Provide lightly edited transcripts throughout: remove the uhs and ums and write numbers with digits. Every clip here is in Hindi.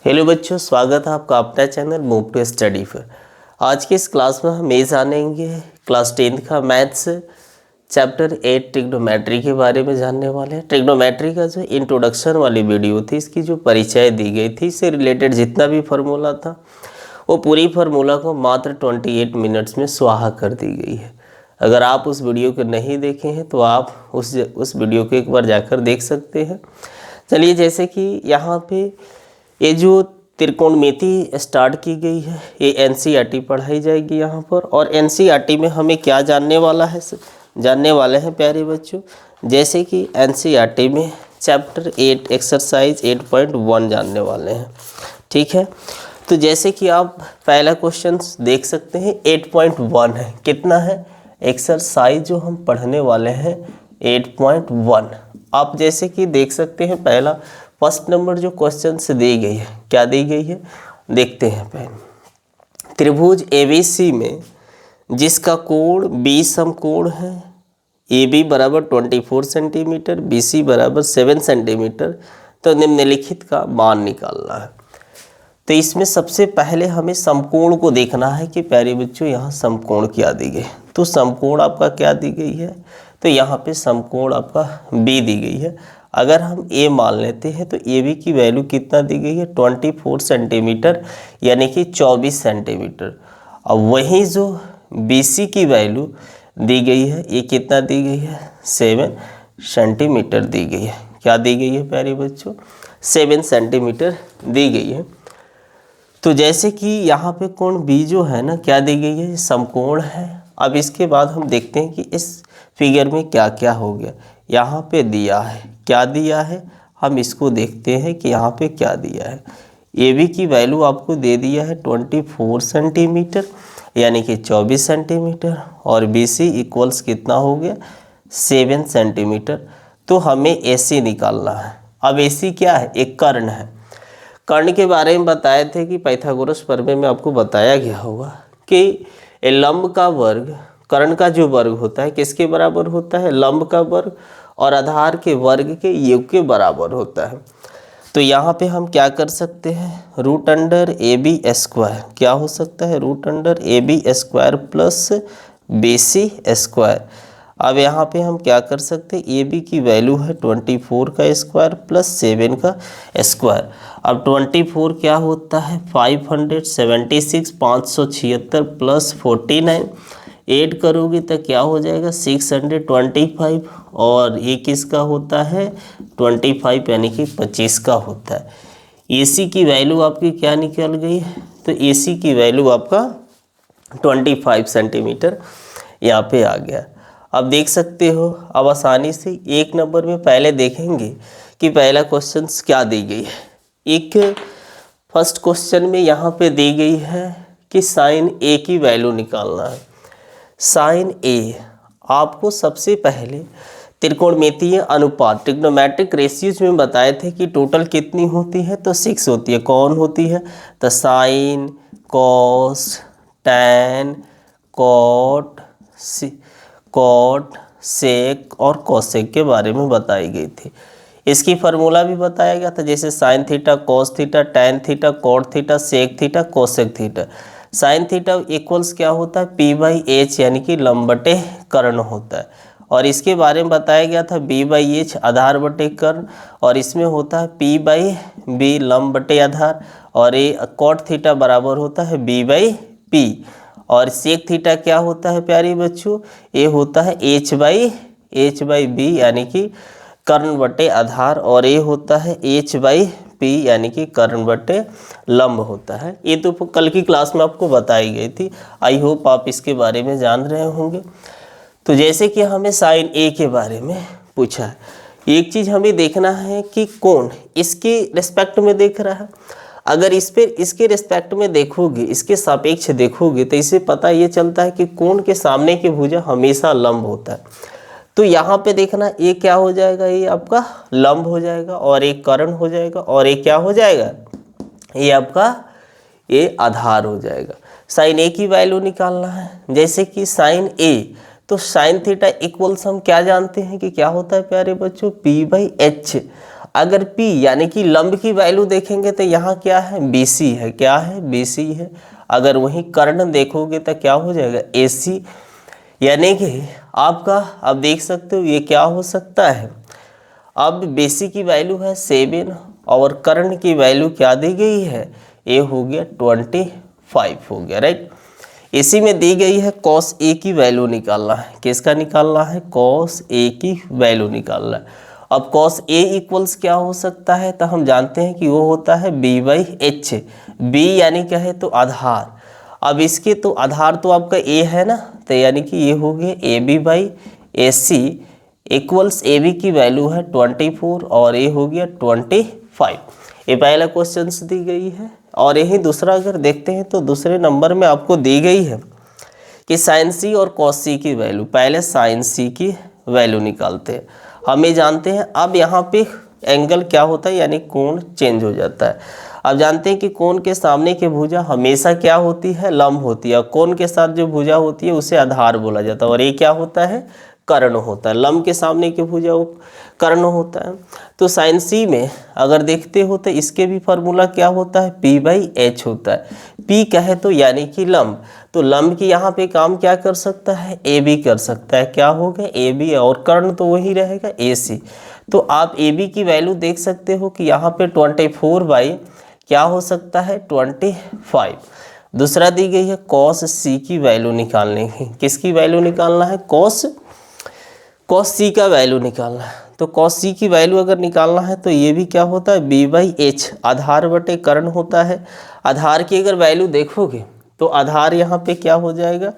हेलो बच्चों, स्वागत है आपका अपना चैनल मूव टू स्टडी पर। आज की इस क्लास में हम ये जानेंगे क्लास 10th का मैथ्स चैप्टर 8 ट्रिग्नोमेट्री के बारे में जानने वाले हैं। ट्रिग्नोमेट्री का जो इंट्रोडक्शन वाली वीडियो थी, इसकी जो परिचय दी गई थी, इससे रिलेटेड जितना भी फार्मूला था वो पूरी फार्मूला को मात्र 28 मिनट्स में स्वाहा कर दी गई है। अगर आप उस वीडियो को नहीं देखे हैं तो आप उस वीडियो को एक बार जाकर देख सकते हैं। चलिए, जैसे कि यहाँ पे ये जो त्रिकोणमिति स्टार्ट की गई है, ये एनसीईआरटी पढ़ाई जाएगी यहाँ पर। और एनसीईआरटी में हमें क्या जानने वाले हैं प्यारे बच्चों, जैसे कि एनसीईआरटी में चैप्टर 8 एक्सरसाइज 8.1 जानने वाले हैं। ठीक है, तो जैसे कि आप पहला क्वेश्चन देख सकते हैं 8.1 है। कितना है एक्सरसाइज जो हम पढ़ने वाले हैं 8.1। आप जैसे कि देख सकते हैं पहला फर्स्ट नंबर जो क्वेश्चन से दी गई है, क्या दी गई है देखते हैं पहले। त्रिभुज एबीसी में जिसका कोण बी समकोण है, ए बी बराबर 24 सेंटीमीटर, बी सी बराबर 7 सेंटीमीटर, तो निम्नलिखित का मान निकालना है। तो इसमें सबसे पहले हमें समकोण को देखना है कि प्यारे बच्चों यहाँ समकोण क्या दी गई। तो समकोण आपका क्या दी गई है, तो यहाँ पे समकोण आपका बी दी गई है। अगर हम ए मान लेते हैं तो ए बी की वैल्यू कितना दी गई है 24 सेंटीमीटर यानी कि 24 सेंटीमीटर। अब वहीं जो बी सी की वैल्यू दी गई है, ये कितना दी गई है 7 सेंटीमीटर दी गई है। क्या दी गई है प्यारे बच्चों 7 सेंटीमीटर दी गई है। तो जैसे कि यहाँ पे कोण बी जो है ना, क्या दी गई है समकोण है। अब इसके बाद हम देखते हैं कि इस फिगर में क्या क्या हो गया। यहाँ पे दिया है, क्या दिया है हम इसको देखते हैं कि यहाँ पे क्या दिया है। ए बी की वैल्यू आपको दे दिया है 24 सेंटीमीटर यानी कि 24 सेंटीमीटर, और बी सी इक्वल्स कितना हो गया 7 सेंटीमीटर। तो हमें ए सी निकालना है। अब ए सी क्या है, एक कर्ण है। कर्ण के बारे में बताए थे कि पाइथागोरस प्रमेय में आपको बताया गया होगा कि लंब का वर्ग कर्ण का जो वर्ग होता है किसके बराबर होता है, लंब का वर्ग और आधार के वर्ग के योग के बराबर होता है। तो यहाँ पे हम क्या कर सकते हैं, root under A B square क्या हो सकता है, root under A B square plus B C square. अब यहाँ पे हम क्या कर सकते हैं, ए बी की वैल्यू है 24 का स्क्वायर प्लस 7 का स्क्वायर। अब 24 क्या होता है 576 576 प्लस 49, ऐड करोगे तो क्या हो जाएगा 625, और ये किसका होता है 25 यानी कि 25 का होता है। AC की वैल्यू आपकी क्या निकल गई है, तो AC की वैल्यू आपका 25 सेंटीमीटर यहाँ पे आ गया। अब देख सकते हो, अब आसानी से एक नंबर में पहले देखेंगे कि पहला क्वेश्चन क्या दी गई है। एक फर्स्ट क्वेश्चन में यहाँ पे दी गई है कि साइन ए की वैल्यू निकालना है। साइन ए आपको सबसे पहले त्रिकोणमितीय अनुपात ट्रिग्नोमेट्रिक रेशियोज में बताए थे कि टोटल कितनी होती है, तो 6 होती है। कौन होती है, तो साइन, कॉस, टैन, कॉट, सेक और कोसेक के बारे में बताई गई थी। इसकी फार्मूला भी बताया गया था, जैसे sine theta, cos theta, tan theta, cot theta, sec theta, cosec theta. Sine theta equals क्या होता है P/H यानी कि लंब बटे कर्ण होता है। और इसके बारे में बताया गया था B/H आधार बटे कर्ण, और इसमें होता है P/B लंब बटे आधार, और ये कॉट थीटा बराबर होता है B/P। और सेक थीटा क्या होता है प्यारे बच्चों, ये होता है H/B यानी कि कर्ण बटे आधार, और ये होता है H/P यानी कि कर्ण बटे लंब होता है। ये तो कल की क्लास में आपको बताई गई थी। आई होप आप इसके बारे में जान रहे होंगे। तो जैसे कि हमें साइन ए के बारे में पूछा है, एक चीज़ हमें देखना है कि कोण इसके रिस्पेक्ट में देख रहा है। अगर इसके रिस्पेक्ट में देखोगे, इसके सापेक्ष देखोगे, तो इससे पता ये चलता है कि कोण के सामने की भुजा हमेशा लंब होता है। तो यहाँ पे देखना ये क्या हो जाएगा, ये आपका लंब हो जाएगा, और एक कर्ण हो जाएगा, और ये क्या हो जाएगा, ये आपका ये आधार हो जाएगा। साइन ए की वैल्यू निकालना है। जैसे कि साइन ए, तो साइन थीटा इक्वल्स हम क्या जानते हैं कि क्या होता है प्यारे बच्चों P/H अगर P यानी कि लंब की वैल्यू देखेंगे तो यहाँ क्या है, BC है, क्या है, BC है। अगर वहीं कर्ण देखोगे तो क्या हो जाएगा, AC। यानी कि आपका अब देख सकते हो ये क्या हो सकता है, अब BC की वैल्यू है 7 और कर्ण की वैल्यू क्या दी गई है, ये हो गया 25 हो गया, राइट। इसी में दी गई है cos A की वैल्यू निकालना है, किसका निकालना है, cos A की वैल्यू निकालना है। अब cos A इक्वल्स क्या हो सकता है, तो हम जानते हैं कि वो होता है B/H। B यानी क्या है, तो आधार। अब इसके तो आधार तो आपका A है ना, तो यानी कि ये हो गया AB/AC इक्वल्स AB की वैल्यू है 24 और ये हो गया 25। ये पहला क्वेश्चन दी गई है। और यही दूसरा अगर देखते हैं तो दूसरे नंबर में आपको दी गई है कि साइन सी और कॉस सी की वैल्यू। पहले साइन सी की वैल्यू निकालते हैं। हम ये जानते हैं अब यहाँ पे एंगल क्या होता है, यानी कोण चेंज हो जाता है। अब जानते हैं कि कोण के सामने की भुजा हमेशा क्या होती है, लंब होती है। और कोण के साथ जो भुजा होती है उसे आधार बोला जाता है। और ये क्या होता है, कर्ण होता है। लंब के सामने की भुजा कर्ण होता है। तो साइन सी में अगर देखते हो तो इसके भी फार्मूला क्या होता है, P/H होता है। P कहे तो यानी कि लंब, तो लंब की यहाँ पे काम क्या कर सकता है, AB कर सकता है। क्या हो गया, AB, और कर्ण तो वही रहेगा AC। तो आप AB की वैल्यू देख सकते हो कि यहाँ पे 24 क्या हो सकता है, 25। दूसरा दी गई है cos C की वैल्यू निकालने की। किसकी वैल्यू निकालना है, cos C का वैल्यू निकालना है। तो cos C की वैल्यू अगर निकालना है तो ये भी क्या होता है, B/H, आधार बटे कर्ण होता है। आधार की अगर वैल्यू देखोगे तो आधार यहाँ पे क्या हो जाएगा,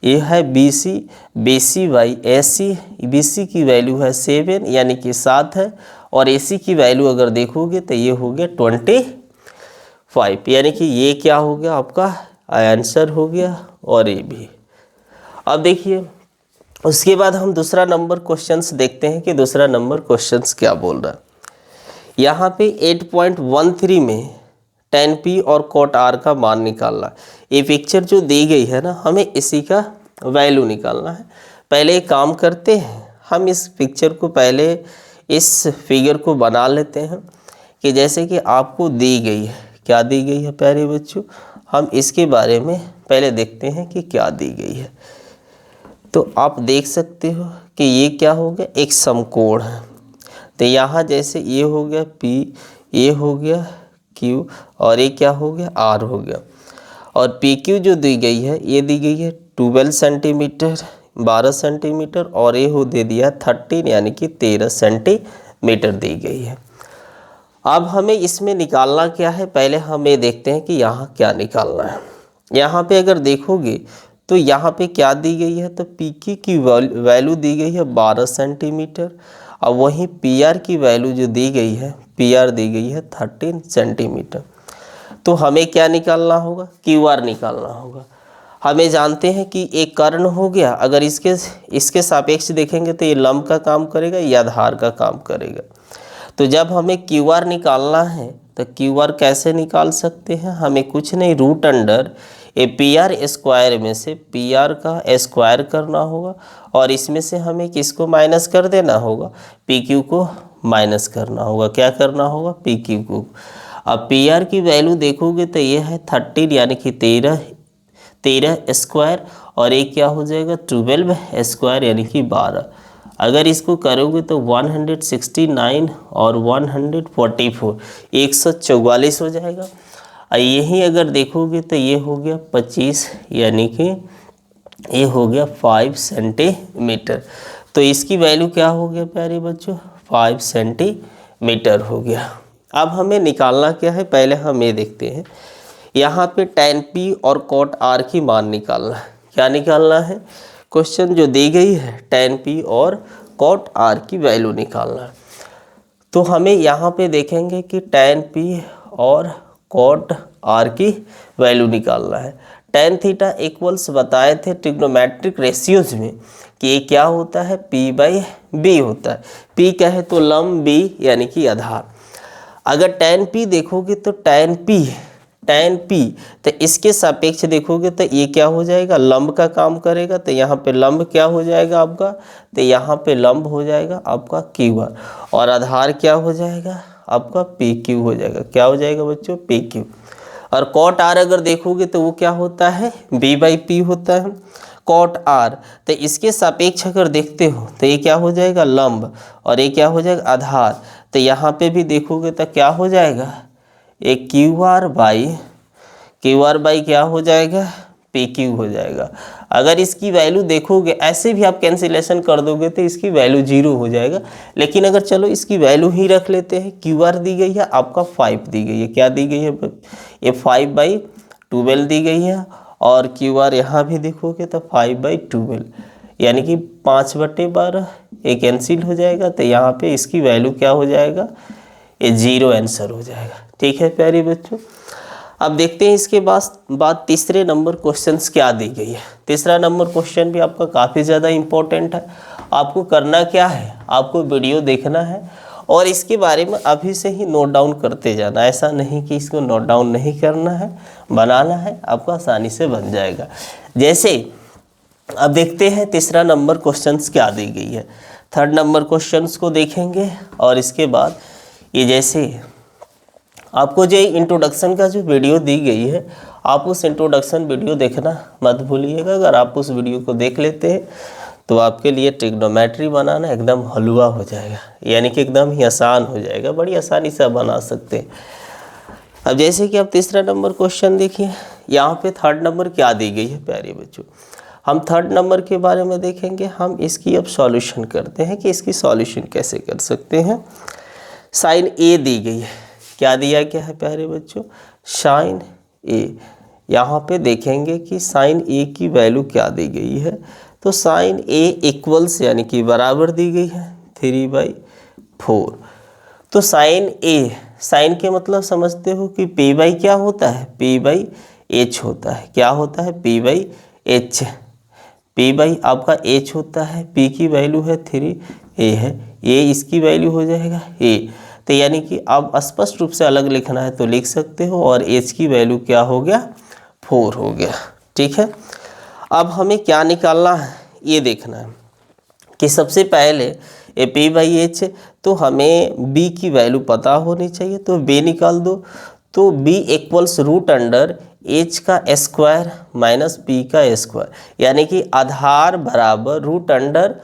ये है BC/AC। BC की वैल्यू है 7 यानी कि 7 है। और AC की वैल्यू अगर देखोगे तो ये हो गया 25, यानी कि ये क्या हो गया, आपका आंसर हो गया। और ये भी अब देखिए उसके बाद हम दूसरा नंबर क्वेश्चंस देखते हैं कि दूसरा नंबर क्वेश्चंस क्या बोल रहा है। यहाँ पे 8.13 में tan P और cot R का मान निकालना। ये पिक्चर जो दी गई है ना, हमें इसी का वैल्यू निकालना है। पहले एक काम करते हैं, हम इस पिक्चर को पहले इस फिगर को बना लेते हैं कि जैसे कि आपको दी गई है, क्या दी गई है प्यारे बच्चों, हम इसके बारे में पहले देखते हैं कि क्या दी गई है। तो आप देख सकते हो कि ये क्या हो गया, एक समकोण है। तो यहाँ जैसे ये हो गया P, ये हो गया Q और ये क्या हो गया, R हो गया। और PQ जो दी गई है ये दी गई है 12 सेंटीमीटर, 12 सेंटीमीटर, और ये हो दे दिया 13 यानी कि 13 सेंटीमीटर दी गई है। अब हमें इसमें निकालना क्या है, पहले हम ये देखते हैं कि यहाँ क्या निकालना है। यहाँ पे अगर देखोगे तो यहाँ पे क्या दी गई है, तो PQ की वैल्यू दी गई है 12 सेंटीमीटर। और वहीं PR की वैल्यू जो दी गई है, PR दी गई है 13 सेंटीमीटर। तो हमें क्या निकालना होगा, QR निकालना होगा। हमें जानते हैं कि एक कर्ण हो गया, अगर इसके सापेक्ष देखेंगे तो ये लंब का काम करेगा, या आधार का काम करेगा। तो जब हमें QR निकालना है तो QR कैसे निकाल सकते हैं, हमें कुछ नहीं, रूट अंडर ए PR स्क्वायर में से PR का स्क्वायर करना होगा। और इसमें से हमें किसको माइनस कर देना होगा, PQ को माइनस करना होगा। क्या करना होगा, PQ को। अब PR की वैल्यू देखोगे तो ये है 13 यानी कि 13 स्क्वायर, और एक क्या हो जाएगा 12 स्क्वायर यानी कि 12। अगर इसको करोगे तो 169 और 144 144 हो जाएगा। यही अगर देखोगे तो ये हो गया 25 यानी कि ये हो गया 5 सेंटीमीटर। तो इसकी वैल्यू क्या हो गया प्यारे बच्चों, 5 सेंटीमीटर हो गया। अब हमें निकालना क्या है, पहले हम ये देखते हैं। यहाँ पे tan P और cot R की मान निकालना है। क्या निकालना है, क्वेश्चन जो दी गई है tan P और cot R की वैल्यू निकालना है। तो हमें यहाँ पे देखेंगे कि tan P और cot R की वैल्यू निकालना है। tan थीटा इक्वल्स बताए थे ट्रिग्नोमेट्रिक रेशियोज में कि ये क्या होता है, P/B होता है। P क्या है, तो लंब, B यानी कि आधार। अगर tan P देखोगे तो tan tan p, तो इसके सापेक्ष देखोगे तो ये क्या हो जाएगा, लंब का काम करेगा। तो यहाँ पे लंब क्या हो जाएगा आपका, तो यहाँ पे लंब हो जाएगा आपका क्यू आर, और आधार क्या हो जाएगा आपका पी क्यू हो जाएगा। क्या हो जाएगा बच्चों, पी क्यू। और कॉट आर अगर देखोगे तो वो क्या होता है, बी बाई पी होता है कॉट आर। तो इसके सापेक्ष अगर देखते हो तो ये क्या हो जाएगा, लंब, और ये क्या हो जाएगा, आधार। तो यहाँ पे भी देखोगे तो क्या हो जाएगा, एक क्यू आर बाई क्या हो जाएगा, पी क्यू हो जाएगा। अगर इसकी वैल्यू देखोगे, ऐसे भी आप कैंसिलेशन कर दोगे तो इसकी वैल्यू 0 हो जाएगा। लेकिन अगर चलो इसकी वैल्यू ही रख लेते हैं, क्यू आर दी गई है आपका 5 दी गई है, क्या दी गई है, ये 5/12 दी गई है। और क्यू आर यहाँ भी देखोगे तो 5/12, यानी कि 5/12 ये कैंसिल हो जाएगा। तो यहाँ पे इसकी वैल्यू क्या हो जाएगा, ये 0 आंसर हो जाएगा। ठीक है प्यारे बच्चों, अब देखते हैं इसके बाद तीसरे नंबर क्वेश्चंस क्या दी गई है। तीसरा नंबर क्वेश्चन भी आपका काफ़ी ज़्यादा इम्पोर्टेंट है। आपको करना क्या है, आपको वीडियो देखना है और इसके बारे में अभी से ही नोट डाउन करते जाना। ऐसा नहीं कि इसको नोट डाउन नहीं करना है, बनाना है, आपको आसानी से बन जाएगा। जैसे अब देखते हैं तीसरा नंबर क्वेश्चंस क्या दी गई है। थर्ड नंबर क्वेश्चंस को देखेंगे और इसके बाद ये जैसे आपको जो इंट्रोडक्शन का जो वीडियो दी गई है, आप उस इंट्रोडक्शन वीडियो देखना मत भूलिएगा। अगर आप उस वीडियो को देख लेते हैं तो आपके लिए ट्रिग्नोमेट्री बनाना एकदम हलवा हो जाएगा, यानी कि एकदम ही आसान हो जाएगा, बड़ी आसानी से आप बना सकते हैं। अब जैसे कि आप तीसरा नंबर क्वेश्चन देखिए, यहाँ पे थर्ड नंबर क्या दी गई है प्यारे बच्चों। हम थर्ड नंबर के बारे में देखेंगे, हम इसकी अब सॉल्यूशन करते हैं कि इसकी सॉल्यूशन कैसे कर सकते हैं। साइन ए दी गई है, क्या दिया गया है प्यारे बच्चों, साइन ए। यहाँ पे देखेंगे कि साइन ए की वैल्यू क्या दी गई है। तो साइन ए इक्वल्स यानी कि बराबर दी गई है 3/4। तो साइन ए, साइन के मतलब समझते हो कि पी बाई क्या होता है, पी बाई एच होता है। क्या होता है, P by H. P by आपका एच होता है, पी की वैल्यू है 3, ए है, ए इसकी वैल्यू हो जाएगा ए। तो यानी कि आप स्पष्ट रूप से अलग लिखना है तो लिख सकते हो, और एच की वैल्यू क्या हो गया, 4 हो गया। ठीक है, अब हमें क्या निकालना है ये देखना है कि सबसे पहले ए पी बाई एच, तो हमें बी की वैल्यू पता होनी चाहिए, तो बी निकाल दो। तो B equals root under H का स्क्वायर माइनस पी का स्क्वायर, यानी कि आधार बराबर रूट अंडर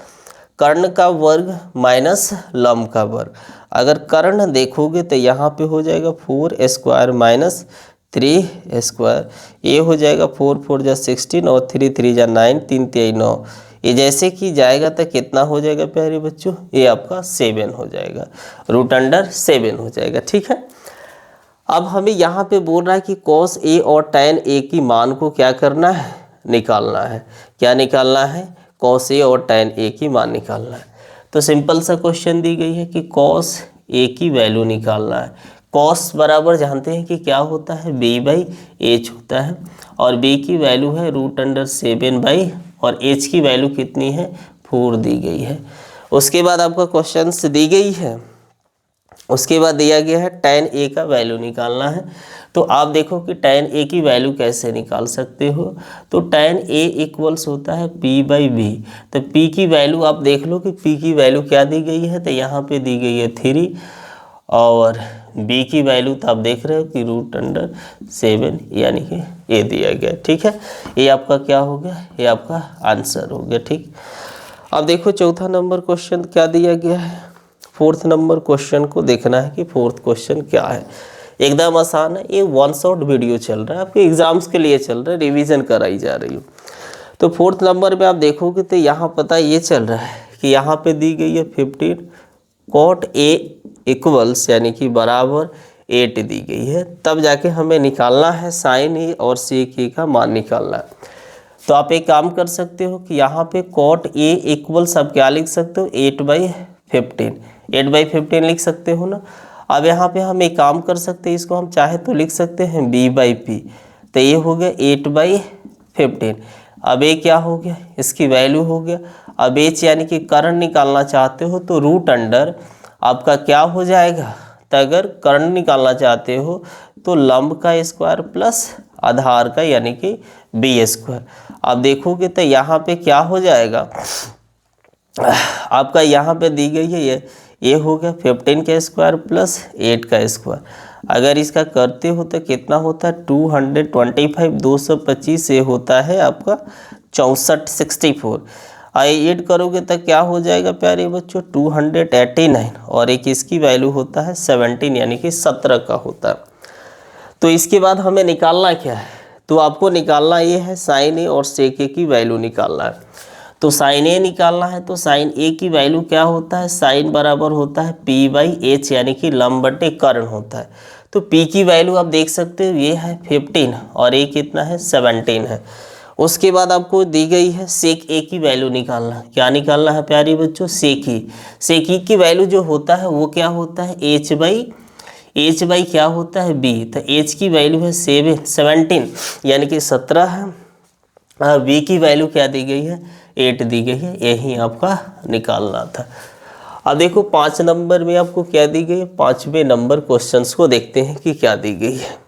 कर्ण का वर्ग माइनस लंब का वर्ग। अगर कर्ण देखोगे तो यहाँ पे हो जाएगा 4 स्क्वायर माइनस 3 स्क्वायर, ये हो जाएगा 4 4 जा 16 और 3 3 जा 9, 3 3 9। ये जैसे कि जाएगा तो कितना हो जाएगा प्यारे बच्चों, ये आपका 7 हो जाएगा, रूट अंडर 7 हो जाएगा। ठीक है, अब हमें यहाँ पे बोल रहा है कि कॉस ए और टैन ए की मान को क्या करना है, निकालना है। क्या निकालना है, कॉस ए और टैन ए की मान निकालना है। तो सिंपल सा क्वेश्चन दी गई है कि कॉस ए की वैल्यू निकालना है। कॉस बराबर जानते हैं कि क्या होता है, बी बाई एच होता है, और बी की वैल्यू है रूट अंडर 7 बाई, और एच की वैल्यू कितनी है, 4 दी गई है। उसके बाद आपका क्वेश्चन दी गई है, उसके बाद दिया गया है tan ए का वैल्यू निकालना है। तो आप देखो कि tan ए की वैल्यू कैसे निकाल सकते हो। तो tan ए इक्वल्स होता है p बाई बी। तो p की वैल्यू आप देख लो कि p की वैल्यू क्या दी गई है, तो यहाँ पे दी गई है 3, और b की वैल्यू तो आप देख रहे हो कि रूट अंडर 7, यानी कि ये दिया गया। ठीक है, ये आपका क्या हो गया, ये आपका आंसर हो गया। ठीक, अब देखो चौथा नंबर क्वेश्चन क्या दिया गया है। फोर्थ नंबर क्वेश्चन को देखना है कि फोर्थ क्वेश्चन क्या है। एकदम आसान है, ये 1 शॉट वीडियो चल रहा है, आपके एग्जाम्स के लिए चल रहा है, रिवीजन कराई जा रही हो। तो फोर्थ नंबर में आप देखोगे तो यहाँ पता ये चल रहा है कि यहाँ पे दी गई है 15, कॉट ए इक्वल्स यानी कि बराबर 8 दी गई है। तब जाके हमें निकालना है साइन ए और सेक ए का मान निकालना है। तो आप एक काम कर सकते हो कि यहाँ पे कॉट ए इक्वल्स आप क्या लिख सकते हो, 8/15, 8/15 लिख सकते हो ना। अब यहाँ पे हम एक काम कर सकते हैं, इसको हम चाहे तो लिख सकते हैं b बाई पी। तो ये हो गया 8/15। अब ये क्या हो गया, इसकी वैल्यू हो गया। अब एच यानी कि कर्ण निकालना चाहते हो तो रूट अंडर आपका क्या हो जाएगा, तो अगर कर्ण निकालना चाहते हो तो लंब का स्क्वायर प्लस आधार का यानी कि बी स्क्वायर। आप देखोगे तो यहाँ पे क्या हो जाएगा, आपका यहाँ पे दी गई है ये हो गया 15 का स्क्वायर प्लस 8 का स्क्वायर। अगर इसका करते हो तो कितना होता है 225, 225 ये होता है आपका 64, 64। ऐड करोगे तो क्या हो जाएगा प्यारे बच्चों 289, और एक इसकी वैल्यू होता है 17 यानी कि 17 का होता है। तो इसके बाद हमें निकालना क्या है, तो आपको निकालना ये है साइन ए और सेक ए की वैल्यू निकालना है। तो साइन ए निकालना है तो साइन ए की वैल्यू क्या होता है, साइन बराबर होता है पी बाई एच यानी कि लंब बटे कर्ण होता है। तो पी की वैल्यू आप देख सकते हो ये है 15 और ए कितना है 17 है। उसके बाद आपको दी गई है सेक ए की वैल्यू निकालना। क्या निकालना है प्यारे बच्चों, सेक ई। सेक ई की वैल्यू जो होता है वो क्या होता है एच बाई क्या होता है बी। तो एच की वैल्यू है 17 यानी कि 17 है, और बी की वैल्यू क्या दी गई है 8 दी गई है। यही आपका निकालना था। अब देखो 5 नंबर में आपको क्या दी गई है, 5वें नंबर क्वेश्चंस को देखते हैं कि क्या दी गई है।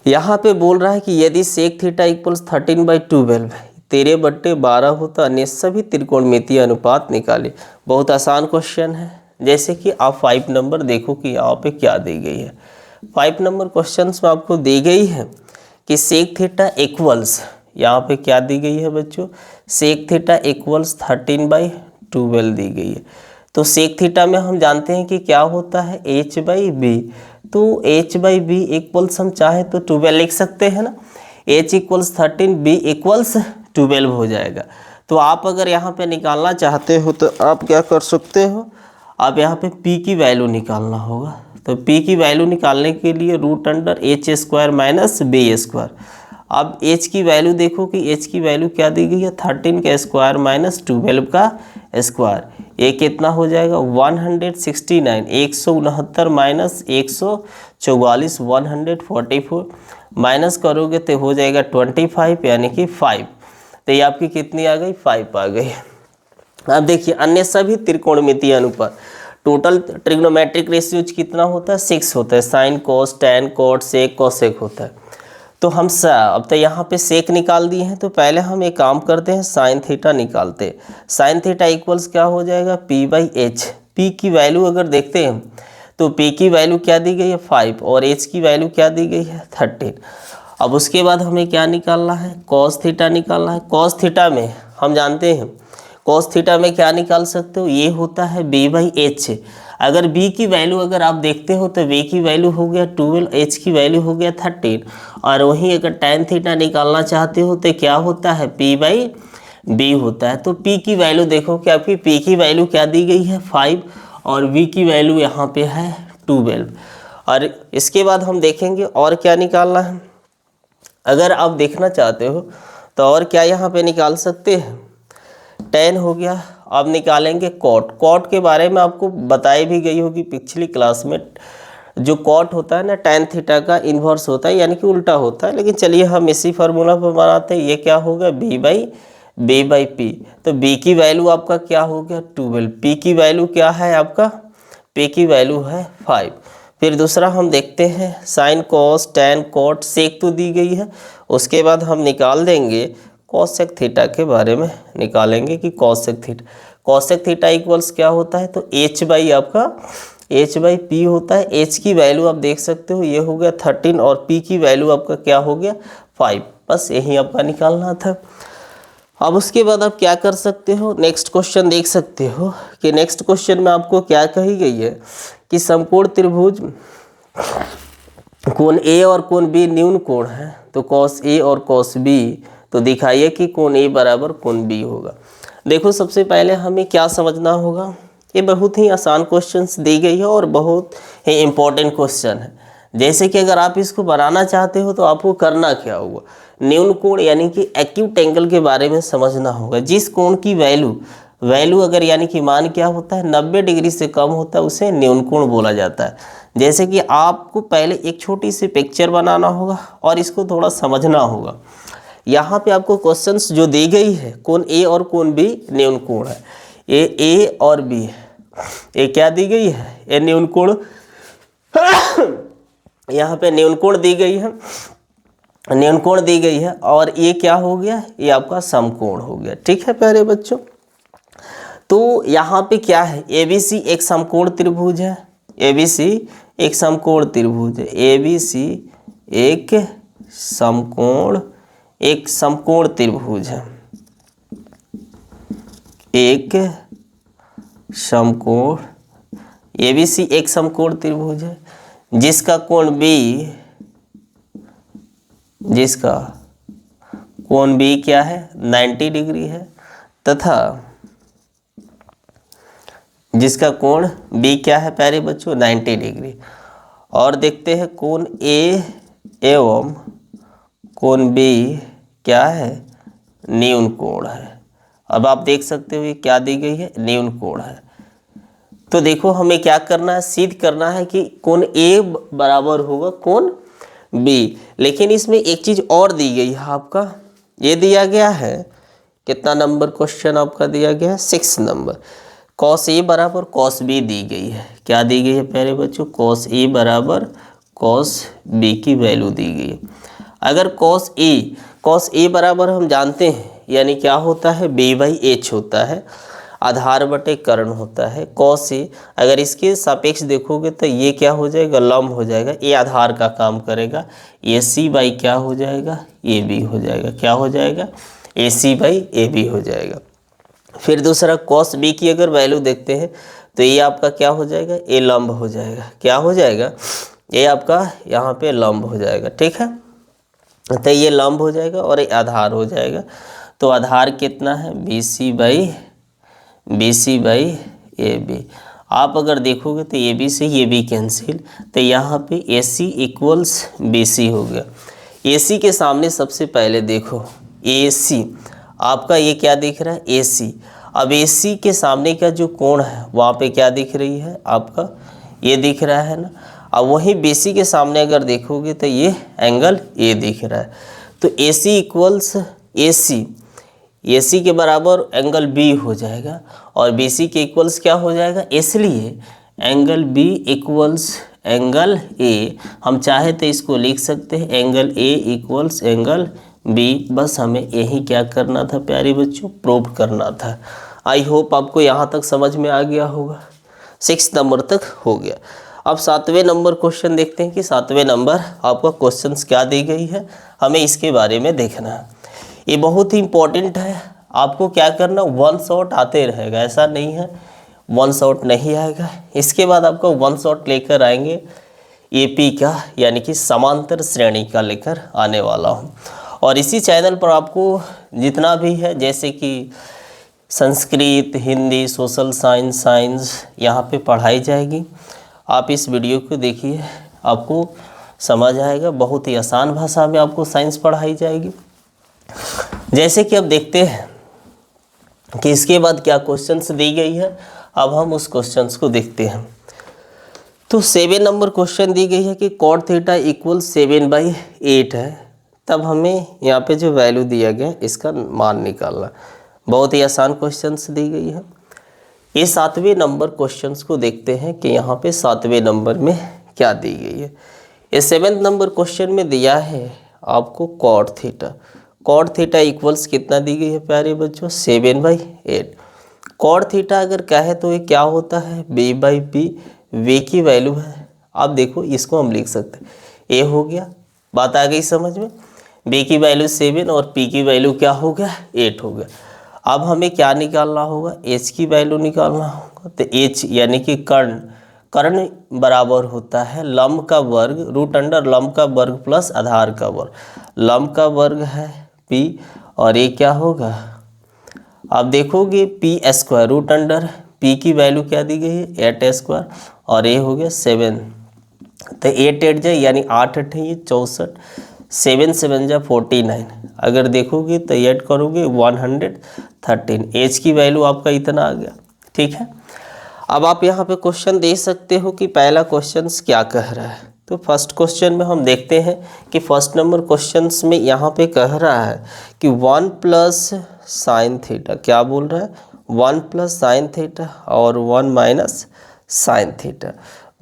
यहाँ पे बोल रहा है कि यदि सेक थीटा इक्वल्स 13/12 13/12 हो तो अन्य सभी त्रिकोणमितीय अनुपात निकाले। बहुत आसान क्वेश्चन है। जैसे कि आप 5 नंबर देखो कि यहाँ पे क्या दी गई है। 5 नंबर क्वेश्चन में आपको दी गई है कि सेक थीटा इक्वल्स, यहाँ पे क्या दी गई है बच्चों, सेक थीटा इक्वल्स 13/12 दी गई है। तो सेक थीटा में हम जानते हैं कि क्या होता है एच बाई बी। तो एच बाई बी इक्वल्स हम चाहे तो 12 लिख सकते हैं ना, एच इक्वल्स 13 बी इक्वल्स 12 हो जाएगा। तो आप अगर यहाँ पे निकालना चाहते हो तो आप क्या कर सकते हो, आप यहाँ पे p की वैल्यू निकालना होगा। तो p की वैल्यू निकालने के लिए √h² माइनस बी स्क्वायर। अब h की वैल्यू देखो कि h की वैल्यू क्या दी गई है 13 का स्क्वायर माइनस 12 का स्क्वायर। ये कितना हो जाएगा 169, 169 माइनस 144 144 माइनस करोगे तो हो जाएगा 25 यानी कि 5। तो ये आपकी कितनी आ गई 5 आ गई। अब देखिए अन्य सभी त्रिकोणमितीय अनुपात, टोटल ट्रिग्नोमेट्रिक रेशियोज कितना होता है 6 होता है, sine cos tan cot sec cosec होता है। तो हम अब तो यहाँ पे सेक निकाल दिए हैं, तो पहले हम एक काम करते हैं साइन थीटा निकालते हैं। साइन थीटा इक्वल्स क्या हो जाएगा p बाई एच। पी की वैल्यू अगर देखते हैं तो p की वैल्यू क्या दी गई है 5 और h की वैल्यू क्या दी गई है 13। अब उसके बाद हमें क्या निकालना है कॉस थीटा निकालना है। कॉस थीटा में हम जानते हैं कॉस थीटा में क्या निकाल सकते हो, ये होता है b बाई एच। अगर b की वैल्यू अगर आप देखते हो तो b की वैल्यू हो गया 12, h की वैल्यू हो गया 13, और वहीं अगर tan थीटा निकालना चाहते हो तो क्या होता है p बाई b होता है। तो p की वैल्यू देखो कि आपकी p की वैल्यू क्या दी गई है 5 और v की वैल्यू यहाँ पे है 12। और इसके बाद हम देखेंगे और क्या निकालना है। अगर आप देखना चाहते हो तो और क्या यहाँ पे निकाल सकते हैं, tan हो गया। अब निकालेंगे कॉट। कॉट के बारे में आपको बताई भी गई होगी पिछली क्लास में। जो कॉट होता है ना tan थीटा का इन्वर्स होता है यानी कि उल्टा होता है, लेकिन चलिए हम इसी फार्मूला पर बनाते हैं। ये क्या होगा b बाई पी। तो b की वैल्यू आपका क्या हो गया 12, p की वैल्यू क्या है आपका, p की वैल्यू है 5। फिर दूसरा हम देखते हैं sine cos tan cot sec तो दी गई है। उसके बाद हम निकाल देंगे कॉसेक थीटा के बारे में निकालेंगे कि कॉसेक थीटा इक्वल्स क्या होता है। तो h बाई आपका h बाई पी होता है। h की वैल्यू आप देख सकते हो ये हो गया 13 और p की वैल्यू आपका क्या हो गया 5। बस यही आपका निकालना था। अब उसके बाद आप क्या कर सकते हो, नेक्स्ट क्वेश्चन देख सकते हो कि नेक्स्ट क्वेश्चन में आपको क्या कही गई है कि समकोण त्रिभुज कोण A और कोण B न्यून कोण है, तो कॉस A और कॉस B, तो दिखाइए कि कोण A बराबर कोण B होगा। देखो सबसे पहले हमें क्या समझना होगा, ये बहुत ही आसान क्वेश्चंस दी गई है और बहुत ही इम्पोर्टेंट क्वेश्चन है। जैसे कि अगर आप इसको बनाना चाहते हो तो आपको करना क्या होगा, न्यून कोण यानी कि एक्यूट एंगल के बारे में समझना होगा। जिस कोण की वैल्यू अगर यानी कि मान क्या होता है 90 डिग्री से कम होता है उसे न्यून कोण बोला जाता है। जैसे कि आपको पहले एक छोटी सी पिक्चर बनाना होगा और इसको थोड़ा समझना होगा। यहाँ पे आपको क्वेश्चंस जो दी गई है कोण ए और कोण बी न्यून कोण है, ये ए और बी है, ये क्या दी गई है ये न्यून कोण यहाँ पे न्यूनकोण दी गई है, न्यूनकोण दी गई है, और ये क्या हो गया, ये आपका समकोण हो गया। ठीक है प्यारे बच्चों, तो यहाँ पे क्या है, ABC एक समकोण त्रिभुज है, ABC एक समकोण त्रिभुज है, ABC एक समकोण त्रिभुज है, एक समकोण, ABC एक समकोण त्रिभुज है जिसका कोण B क्या है, 90 डिग्री है, तथा जिसका कोण B क्या है प्यारे बच्चों, 90 डिग्री। और देखते हैं कोण A एवं कोण B क्या है, न्यून कोण है। अब आप देख सकते हो ये क्या दी गई है, न्यून कोण है। तो देखो हमें क्या करना है, सिद्ध करना है कि कोण A बराबर होगा कोण B। लेकिन इसमें एक चीज और दी गई है, आपका ये दिया गया है, कितना नंबर क्वेश्चन आपका दिया गया है, 6 नंबर। cos A बराबर cos B दी गई है। क्या दी गई है प्यारे बच्चों, cos A बराबर cos B की वैल्यू दी गई है। अगर cos A बराबर हम जानते हैं, यानी क्या होता है, B/H होता है, आधार बटे कर्ण होता है। cos A अगर इसके सापेक्ष देखोगे तो ये क्या हो जाएगा, लंब हो जाएगा, ये आधार का काम करेगा, AC क्या हो जाएगा, AB हो जाएगा। क्या हो जाएगा, AC/AB हो जाएगा। फिर दूसरा cos B की अगर वैल्यू देखते हैं तो ये आपका क्या हो जाएगा, ये लंब हो जाएगा। क्या हो जाएगा, ये आपका यहाँ पे लंब हो जाएगा। ठीक है, तो ये लंब हो जाएगा और ये आधार हो जाएगा। तो आधार कितना है, BC/AB। आप अगर देखोगे तो AB से ये भी कैंसिल, तो यहाँ पे AC = BC हो गया। AC के सामने सबसे पहले देखो AC, आपका ये क्या दिख रहा है, AC। अब AC के सामने का जो कोण है वहाँ पे क्या दिख रही है, आपका ये दिख रहा है ना। अब वहीं BC के सामने अगर देखोगे तो ये एंगल A दिख रहा है। तो AC = AC, AC के बराबर एंगल B हो जाएगा और BC के इक्वल्स क्या हो जाएगा, इसलिए एंगल B = एंगल A। हम चाहे तो इसको लिख सकते हैं एंगल A = एंगल B। बस हमें यही क्या करना था प्यारे बच्चों, प्रूव करना था। आई होप आपको यहाँ तक समझ में आ गया होगा, 6 नंबर तक हो गया। अब 7वें नंबर क्वेश्चन देखते हैं कि 7वें नंबर आपका क्वेश्चंस क्या दी गई है, हमें इसके बारे में देखना है। ये बहुत ही इम्पोर्टेंट है, आपको क्या करना, 1 शॉट आते रहेगा, ऐसा नहीं है 1 शॉट नहीं आएगा। इसके बाद आपको 1 शॉट लेकर आएंगे AP का, यानी कि समांतर श्रेणी का लेकर आने वाला हूँ। और इसी चैनल पर आपको जितना भी है, जैसे कि संस्कृत, हिंदी, सोशल साइंस यहाँ पे पढ़ाई जाएगी। आप इस वीडियो को देखिए, आपको समझ आएगा। बहुत ही आसान भाषा में आपको साइंस पढ़ाई जाएगी। जैसे कि अब देखते हैं कि इसके बाद क्या क्वेश्चंस दी गई है। अब हम उस क्वेश्चंस को देखते हैं। तो 7 नंबर क्वेश्चन दी गई है कि cot थीटा = 7/8 है। तब हमें यहाँ पे जो वैल्यू दिया गया इसका मान निकालना। बहुत ही आसान क्वेश्चंस दी गई है। ये 7वें नंबर क्वेश्चंस को देखते हैं कि यहाँ पे 7वें नंबर में क्या दी गई है। ये 7th नंबर क्वेश्चन में दिया है आपको cot theta. cot theta equals कितना दी गई है प्यारे बच्चों, 7/8। cot थीटा अगर कहे तो ये क्या होता है, B/P। V की वैल्यू है, आप देखो इसको हम लिख सकते हैं, A हो गया। बात आ गई समझ में। B की वैल्यू 7 और P की वैल्यू क्या हो गया, 8 हो गया। अब हमें क्या निकालना होगा, H की वैल्यू निकालना होगा। तो H यानी कि कर्ण बराबर होता है लंब का वर्ग √अंडर लंब का वर्ग प्लस आधार का वर्ग। लंब का वर्ग है P और ये क्या होगा, आप देखोगे P² √अंडर P की वैल्यू क्या दी गई है, 8² और ये हो गया 7। तो 8 जाए यानी 8 8 ये 64, 7 7 जा 49। अगर देखोगे तो ऐड करोगे 113। H की वैल्यू आपका इतना आ गया। ठीक है, अब आप यहाँ पे क्वेश्चन देख सकते हो कि पहला क्वेश्चन क्या कह रहा है। तो फर्स्ट क्वेश्चन में हम देखते हैं कि फर्स्ट नंबर क्वेश्चंस में यहाँ पे कह रहा है कि 1 + sin थीटा, क्या बोल रहा है, 1 + sin थीटा और 1 - sin थीटा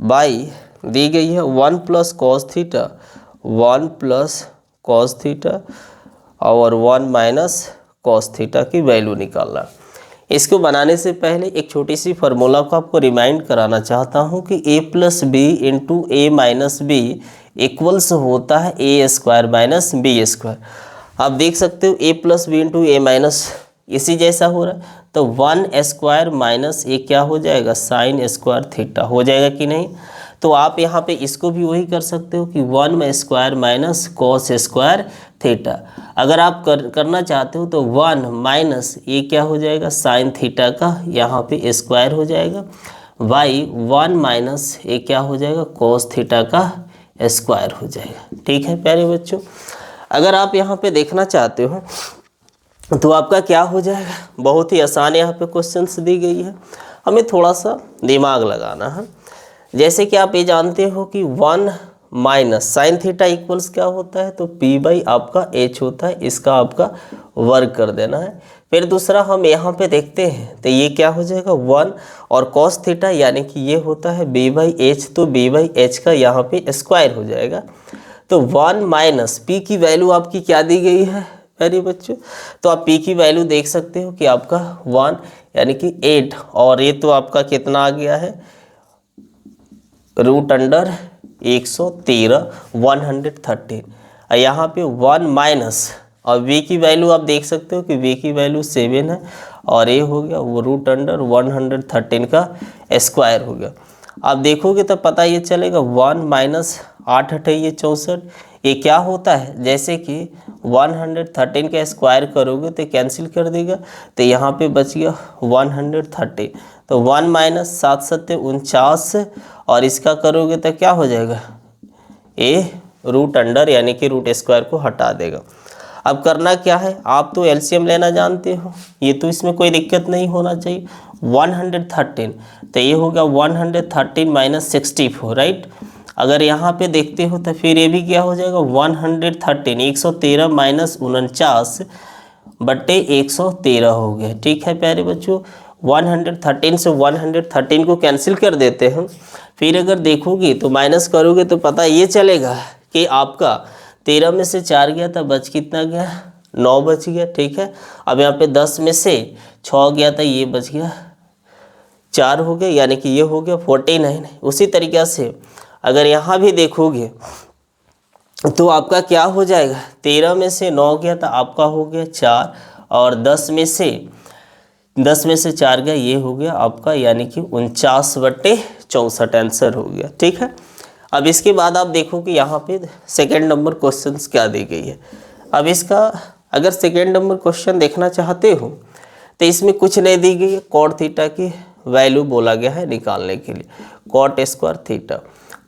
बाई दी गई है 1 plus cos theta, 1 plus cos theta और 1 माइनस कॉस थीटा की वैल्यू निकालना। इसको बनाने से पहले एक छोटी सी फार्मूला को आपको रिमाइंड कराना चाहता हूँ कि a plus B into A minus B equals होता है A square minus B square. आप देख सकते हो a plus B into A minus इसी जैसा हो रहा है, तो 1 स्क्वायर माइनस ए क्या हो जाएगा, साइन स्क्वायर थीटा हो जाएगा कि नहीं। तो आप यहाँ पे इसको भी वही कर सकते हो कि 1 square minus cos square theta. अगर आप करना चाहते हो तो 1 माइनस ये क्या हो जाएगा, साइन थीटा का यहाँ पे स्क्वायर हो जाएगा, बाई 1 माइनस ये क्या हो जाएगा, कॉस थीटा का स्क्वायर हो जाएगा। ठीक है प्यारे बच्चों, अगर आप यहाँ पे देखना चाहते हो तो आपका क्या हो जाएगा, बहुत ही आसान यहाँ पे क्वेश्चंस दी गई है, हमें थोड़ा सा दिमाग लगाना है। जैसे कि आप ये जानते हो कि 1 माइनस साइन थीटा इक्वल्स क्या होता है, तो p बाई आपका h होता है, इसका आपका वर्ग कर देना है। फिर दूसरा हम यहाँ पे देखते हैं तो ये क्या हो जाएगा 1 और cos थीटा यानी कि ये होता है b बाई एच, तो b बाई एच का यहाँ पे स्क्वायर हो जाएगा। तो 1 माइनस p की वैल्यू आपकी क्या दी गई है प्यारे बच्चों, तो आप p की वैल्यू देख सकते हो कि आपका 1 यानी कि 8 और ये तो आपका कितना आ गया है, रूट अंडर 113 113। यहाँ पे 1 माइनस और v की वैल्यू आप देख सकते हो कि v की वैल्यू 7 है और ये हो गया वो रूट अंडर 113 का स्क्वायर हो गया। आप देखोगे तो पता ये चलेगा 1 माइनस 8 है ये 64, ये क्या होता है, जैसे कि 113 का स्क्वायर करोगे तो कैंसिल कर देगा, तो यहाँ पे बच गया 130, तो 1 माइनस 7 सत्ते 49 और इसका करोगे तो क्या हो जाएगा, ए रूट अंडर यानी कि रूट स्क्वायर को हटा देगा। अब करना क्या है, आप तो एलसीएम लेना जानते हो, ये तो इसमें कोई दिक्कत नहीं होना चाहिए। 113 तो ये होगा 113 माइनस 64 राइट। अगर यहाँ पे देखते हो तो फिर ये भी क्या हो जाएगा 113 113 माइनस 49 बट्टे 113 हो गया। ठीक है प्यारे बच्चों, 113 से 113 को कैंसिल कर देते हैं। फिर अगर देखोगे तो माइनस करोगे तो पता ये चलेगा कि आपका 13 में से 4 गया था, बच कितना गया, 9 बच गया। ठीक है, अब यहाँ पे 10 में से 6 गया था, ये बच गया 4 हो गया, यानी कि ये हो गया 49। उसी तरीक़े से अगर यहाँ भी देखोगे तो आपका क्या हो जाएगा, 13 में से 9 गया था, आपका हो गया 4 और 10 में से 4 गया, ये हो गया आपका यानी कि 49/64 आंसर हो गया। ठीक है, अब इसके बाद आप देखो कि यहाँ पे सेकेंड नंबर क्वेश्चंस क्या दी गई है। अब इसका अगर सेकेंड नंबर क्वेश्चन देखना चाहते हो तो इसमें कुछ नहीं दी गई है, कॉट थीटा की वैल्यू बोला गया है निकालने के लिए, cot square theta.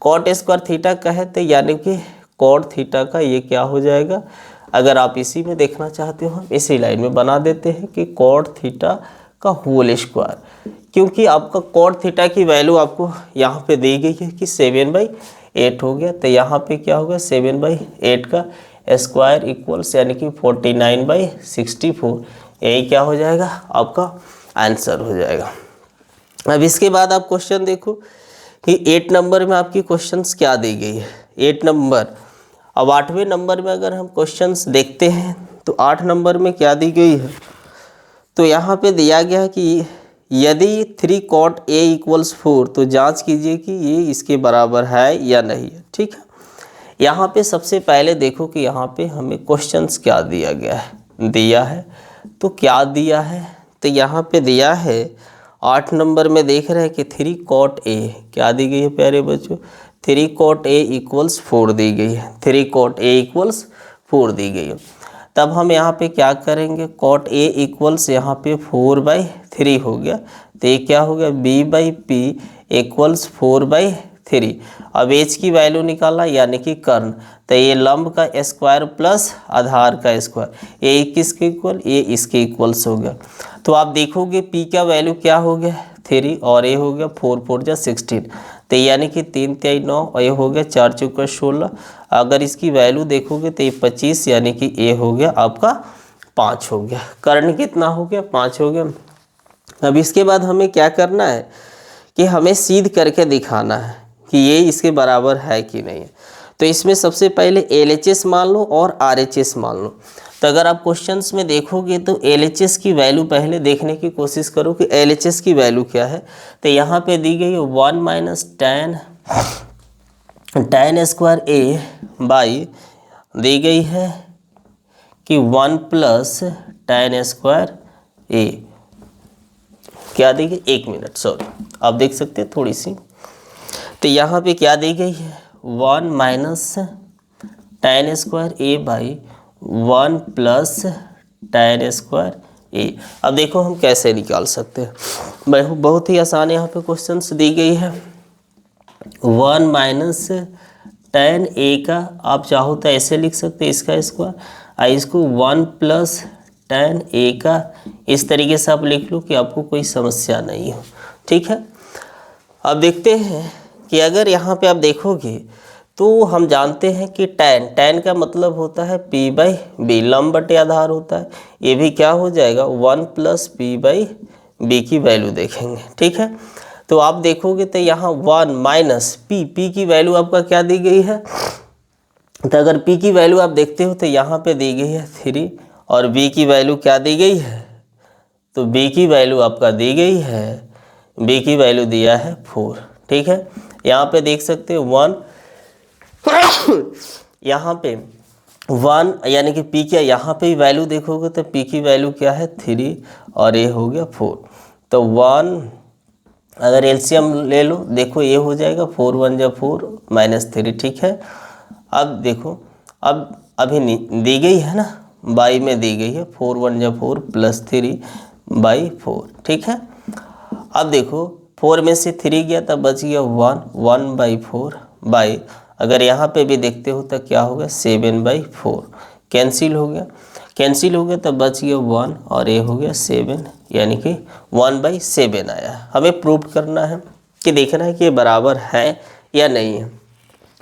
Cot square theta का है तो यानी कि कॉट थीटा का ये क्या हो जाएगा, अगर आप इसी में देखना चाहते हो हम इसी लाइन में बना देते हैं कि कॉट थीटा का होल स्क्वायर, क्योंकि आपका कॉट थीटा की वैल्यू आपको यहाँ पे दी गई है कि 7/8 हो गया, तो यहाँ पे क्या होगा 7/8 का स्क्वायर इक्वल्स यानी कि 49/64, यही क्या हो जाएगा आपका आंसर हो जाएगा। अब इसके बाद आप क्वेश्चन देखो कि 8 नंबर में आपकी क्वेश्चंस क्या दी गई है। 8 नंबर, अब 8वें नंबर में अगर हम क्वेश्चंस देखते हैं तो 8 नंबर में क्या दी गई है, तो यहाँ पे दिया गया है कि यदि 3 cot a इक्वल्स 4 तो जांच कीजिए कि ये इसके बराबर है या नहीं है। ठीक है, यहाँ पे सबसे पहले देखो कि यहाँ पे हमें क्वेश्चंस क्या दिया गया है, तो क्या दिया है, तो यहाँ पे दिया है 8 नंबर में देख रहे हैं कि 3 cot a क्या दी गई है प्यारे बच्चों, 3 cot a इक्वल्स 4 दी गई है, 3 cot a इक्वल्स 4 दी गई है। तब हम यहाँ पे क्या करेंगे, cot a इक्वल्स यहाँ पे 4/3 हो गया, तो ये क्या हो गया b/p इक्वल्स 4/3। अब h की वैल्यू निकाला यानी कि कर्ण, तो ये लंब का स्क्वायर प्लस आधार का स्क्वायर, ये किसके इक्वल, ये इसके इक्वल्स हो गया। तो आप देखोगे p का वैल्यू क्या हो गया 3 और ये हो गया 4 4 जा 16, तो यानी कि 3 3 9 और ये हो गया 4 4 16। अगर इसकी वैल्यू देखोगे तो ये 25 यानी कि ये हो गया आपका 5 हो गया। कर्ण कितना हो गया 5 हो गया। अब इसके बाद हमें क्या करना है कि हमें सीध करके दिखाना है कि ये इसके बराबर है कि नहीं है। तो इसमें सबसे पहले LHS मान लो और RHS मान लो। तो अगर आप क्वेश्चंस में देखोगे तो LHS की वैल्यू पहले देखने की कोशिश करो कि LHS की वैल्यू क्या है। तो यहाँ पे दी गई है 1 minus tan square A by the गई है कि 1 प्लस tan स्क्वायर A, क्या दी गई, 1 मिनट सॉरी, आप देख सकते हैं थोड़ी सी। तो यहाँ पे क्या दी गई है 1 minus tan square A by 1 plus tan square A। अब देखो हम कैसे निकाल सकते हैं, बहुत ही आसान यहाँ पे क्वेश्चंस दी गई है। 1 माइनस tan A का आप चाहो तो ऐसे लिख सकते हैं इसका स्क्वायर, इसको 1 प्लस tan A का इस तरीके से आप लिख लो कि आपको कोई समस्या नहीं हो। ठीक है, अब देखते हैं कि अगर यहाँ पे आप देखोगे तो हम जानते हैं कि tan का मतलब होता है P बाई बी, लंब बटे आधार होता है। ये भी क्या हो जाएगा 1 प्लस P बाई बी की वैल्यू देखेंगे। ठीक है, तो आप देखोगे तो यहाँ 1 माइनस P की वैल्यू आपका क्या दी गई है। तो अगर P की वैल्यू आप देखते हो तो यहाँ पे दी गई है 3 और B की वैल्यू क्या दी गई है, तो B की वैल्यू आपका दी गई है, B की वैल्यू दिया है 4। ठीक है, यहाँ पे देख सकते हो 1 यहाँ पे 1 यानी कि P क्या, यहाँ पे वैल्यू देखोगे तो P की वैल्यू क्या है 3 और ये हो गया 4। तो 1 अगर एलसीएम ले लो, देखो ये हो जाएगा 4 1 जा 4 माइनस 3। ठीक है, अब देखो अब अभी दी गई है ना, बाई में दी गई है 4 1 जा 4 प्लस 3 बाई 4। ठीक है, अब देखो 4 में से 3 गया तब बच गया 1 बाई 4 बाई, अगर यहाँ पे भी देखते हो तो क्या होगा 7 बाई 4, कैंसिल हो गया तब बच गया 1 और ये हो गया 7, यानी कि 1 बाई 7 आया। हमें प्रूव करना है कि देखना है कि ये बराबर है या नहीं है।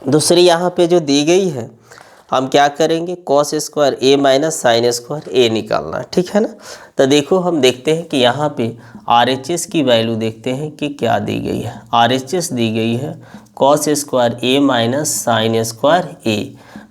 दूसरी यहाँ पे जो दी गई है हम क्या करेंगे cos square A minus sine square A निकालना है। ठीक है ना, तो देखो हम देखते हैं कि यहाँ पे RHS की वैल्यू देखते हैं कि क्या दी गई है। RHS दी गई है cos square A minus sine square A।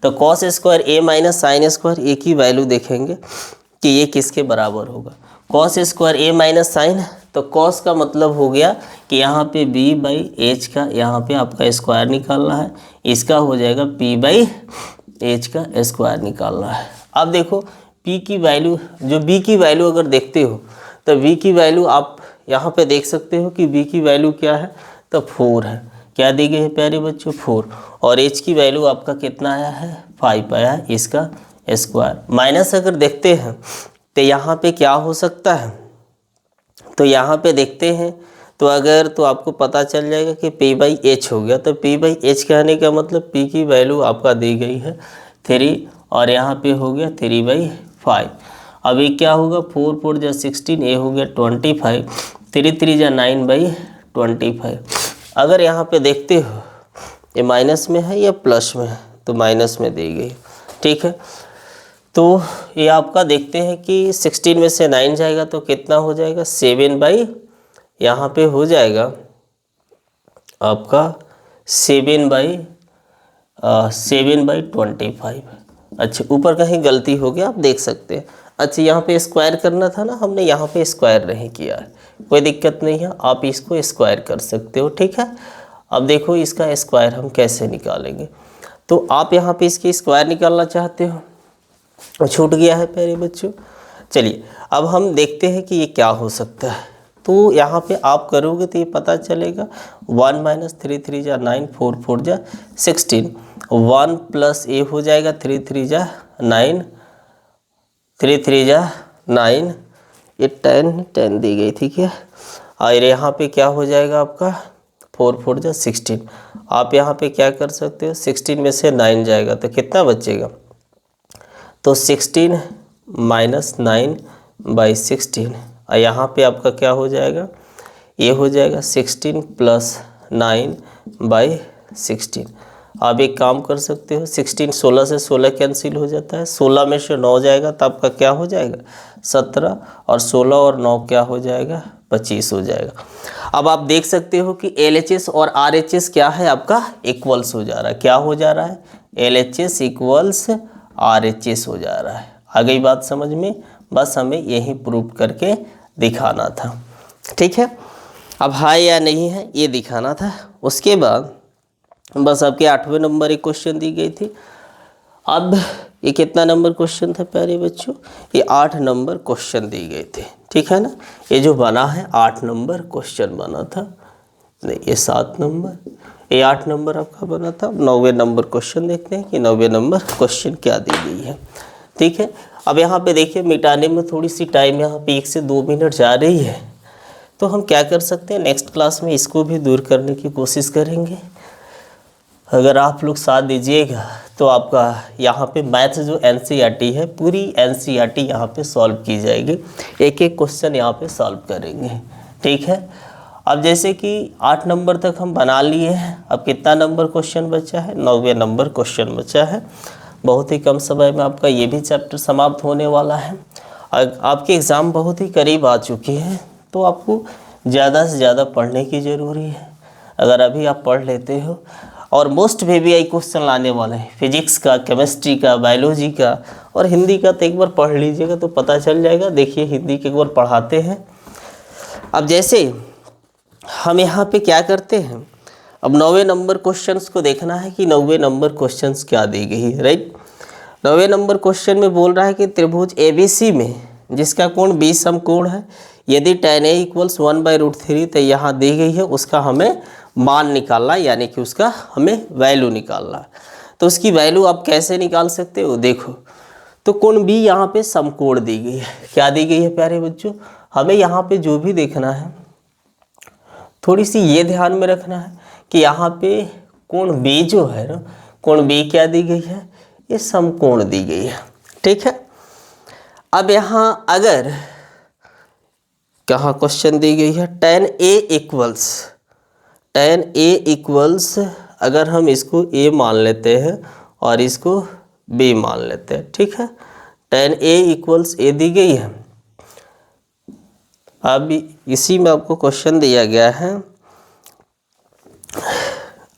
तो cos square A minus sine square A की वैल्यू देखेंगे कि ये किसके बराबर होगा। cos square A minus sine, तो cos का मतलब हो गया कि यहाँ पे b बाई एच का यहाँ पे आपका स्क्वायर निकालना है, इसका हो जाएगा p बाई एच का स्क्वायर निकालना है। अब देखो p की वैल्यू, जो b की वैल्यू अगर देखते हो तो v की वैल्यू आप यहाँ पे देख सकते हो कि b की वैल्यू क्या है, तो 4 है। क्या दी गई है प्यारे बच्चों 4, और h की वैल्यू आपका कितना आया है 5 आया है, इसका स्क्वायर। माइनस अगर देखते हैं तो यहाँ पे क्या हो सकता है, तो यहाँ पे देखते हैं तो अगर तो आपको पता चल जाएगा कि P बाई एच हो गया। तो P बाई एच कहने का मतलब P की वैल्यू आपका दी गई है 3 और यहाँ पे हो गया 3 बाई 5। अब ये क्या होगा 4 4 जा 16, ये हो गया 25, 3 3 जा 9 बाई 25। अगर यहाँ पे देखते हो ये माइनस में है या प्लस में है, तो माइनस में दी गई। ठीक है, तो ये आपका देखते हैं कि 16 में से 9 जाएगा तो कितना हो जाएगा 7 बाई, यहाँ पे हो जाएगा आपका 7 बाई 25। अच्छा ऊपर कहीं गलती हो गया, आप देख सकते हैं। अच्छा यहाँ पे स्क्वायर करना था ना, हमने यहाँ पे स्क्वायर नहीं किया है, कोई दिक्कत नहीं है, आप इसको स्क्वायर कर सकते हो। ठीक है, अब देखो इसका स्क्वायर हम कैसे निकालेंगे। तो आप यहाँ पे इसकी स्क्वायर निकालना चाहते हो, छूट गया है प्यारे बच्चों। चलिए अब हम देखते हैं कि ये क्या हो सकता है। तो यहाँ पे आप करोगे तो ये पता चलेगा 1 माइनस 3 3 जा 9, 4 4 जा 16, 1 प्लस ए हो जाएगा 3 3 जा 9, 3 3 जा 9, ये 10 दी गई। ठीक है, और यहाँ पे क्या हो जाएगा आपका 4 4 जा 16। आप यहाँ पे क्या कर सकते हो, 16 में से 9 जाएगा तो कितना बचेगा, तो 16 माइनस 9 बाई 16, और यहाँ पे आपका क्या हो जाएगा, ये हो जाएगा 16 प्लस 9 बाई 16। आप एक काम कर सकते हो, 16 16 से 16 कैंसिल हो जाता है, 16 में से 9 जाएगा तो आपका क्या हो जाएगा 17, और 16 और 9 क्या हो जाएगा 25 हो जाएगा। अब आप देख सकते हो कि LHS और RHS क्या है आपका इक्वल्स हो जा रहा है। क्या हो जा रहा है? LHS इक्वल्स RHS हो जा रहा है। आ गई बात समझ में? बस हमें यही प्रूव करके दिखाना था, ठीक है। अब है या नहीं है ये दिखाना था। उसके बाद बस आपके 8वें नंबर एक क्वेश्चन दी गई थी। अब ये कितना नंबर क्वेश्चन था प्यारे बच्चों? ये 8 नंबर क्वेश्चन दी गए थे, ठीक है ना। ये जो बना है 8 नंबर क्वेश्चन बना था, नहीं ये 7 नंबर, ये 8 नंबर आपका बना था। 9वें नंबर क्वेश्चन देखते हैं कि 9वें नंबर क्वेश्चन क्या दी गई है, ठीक है। अब यहाँ पे देखिए मिटाने में थोड़ी सी टाइम यहाँ पे 1 से 2 मिनट जा रही है, तो हम क्या कर सकते हैं नेक्स्ट क्लास में इसको भी दूर करने की कोशिश करेंगे। अगर आप लोग साथ दीजिएगा तो आपका यहाँ पे मैथ्स जो NCERT है पूरी NCERT यहाँ पे सॉल्व की जाएगी, एक एक क्वेश्चन यहाँ पे सॉल्व करेंगे, ठीक है। अब जैसे कि 8 नंबर तक हम बना लिए हैं, अब कितना नंबर क्वेश्चन बचा है? 9वें नंबर क्वेश्चन बचा है। बहुत ही कम समय में आपका ये भी चैप्टर समाप्त होने वाला है। आपके एग्ज़ाम बहुत ही करीब आ चुके हैं, तो आपको ज़्यादा से ज़्यादा पढ़ने की ज़रूरी है। अगर अभी आप पढ़ लेते हो, और मोस्ट VBI क्वेश्चन लाने वाले हैं फिजिक्स का, केमिस्ट्री का, बायोलॉजी का और हिंदी का, तो एक बार पढ़ लीजिएगा तो पता चल जाएगा। देखिए हिंदी के एक बार पढ़ाते हैं। अब जैसे हम यहाँ पे क्या करते हैं, अब 9वें नंबर क्वेश्चंस को देखना है कि 9वें नंबर क्वेश्चंस क्या दी गई है, राइट। 9वें नंबर क्वेश्चन में बोल रहा है कि त्रिभुज ABC में जिसका कोण 20 समकोण है, यदि tan A = 1/√3 तो यहाँ दी गई है, उसका हमें मान निकालना है, यानी कि उसका हमें वैल्यू निकालना है। तो उसकी वैल्यू आप कैसे निकाल सकते हो? देखो, तो कोण B यहाँ पे समकोण दी गई है। क्या दी गई है प्यारे बच्चों? हमें यहाँ पे जो भी देखना है थोड़ी सी ये ध्यान में रखना है कि यहाँ पे कोण B जो है ना, कोण B क्या दी गई है? ये समकोण दी गई है, ठीक है। अब यहाँ अगर कहाँ क्वेश्चन दी गई है tan A इक्वल्स अगर हम इसको A मान लेते हैं और इसको B मान लेते हैं, ठीक है। tan A इक्वल्स A दी गई है। अब इसी में आपको क्वेश्चन दिया गया है,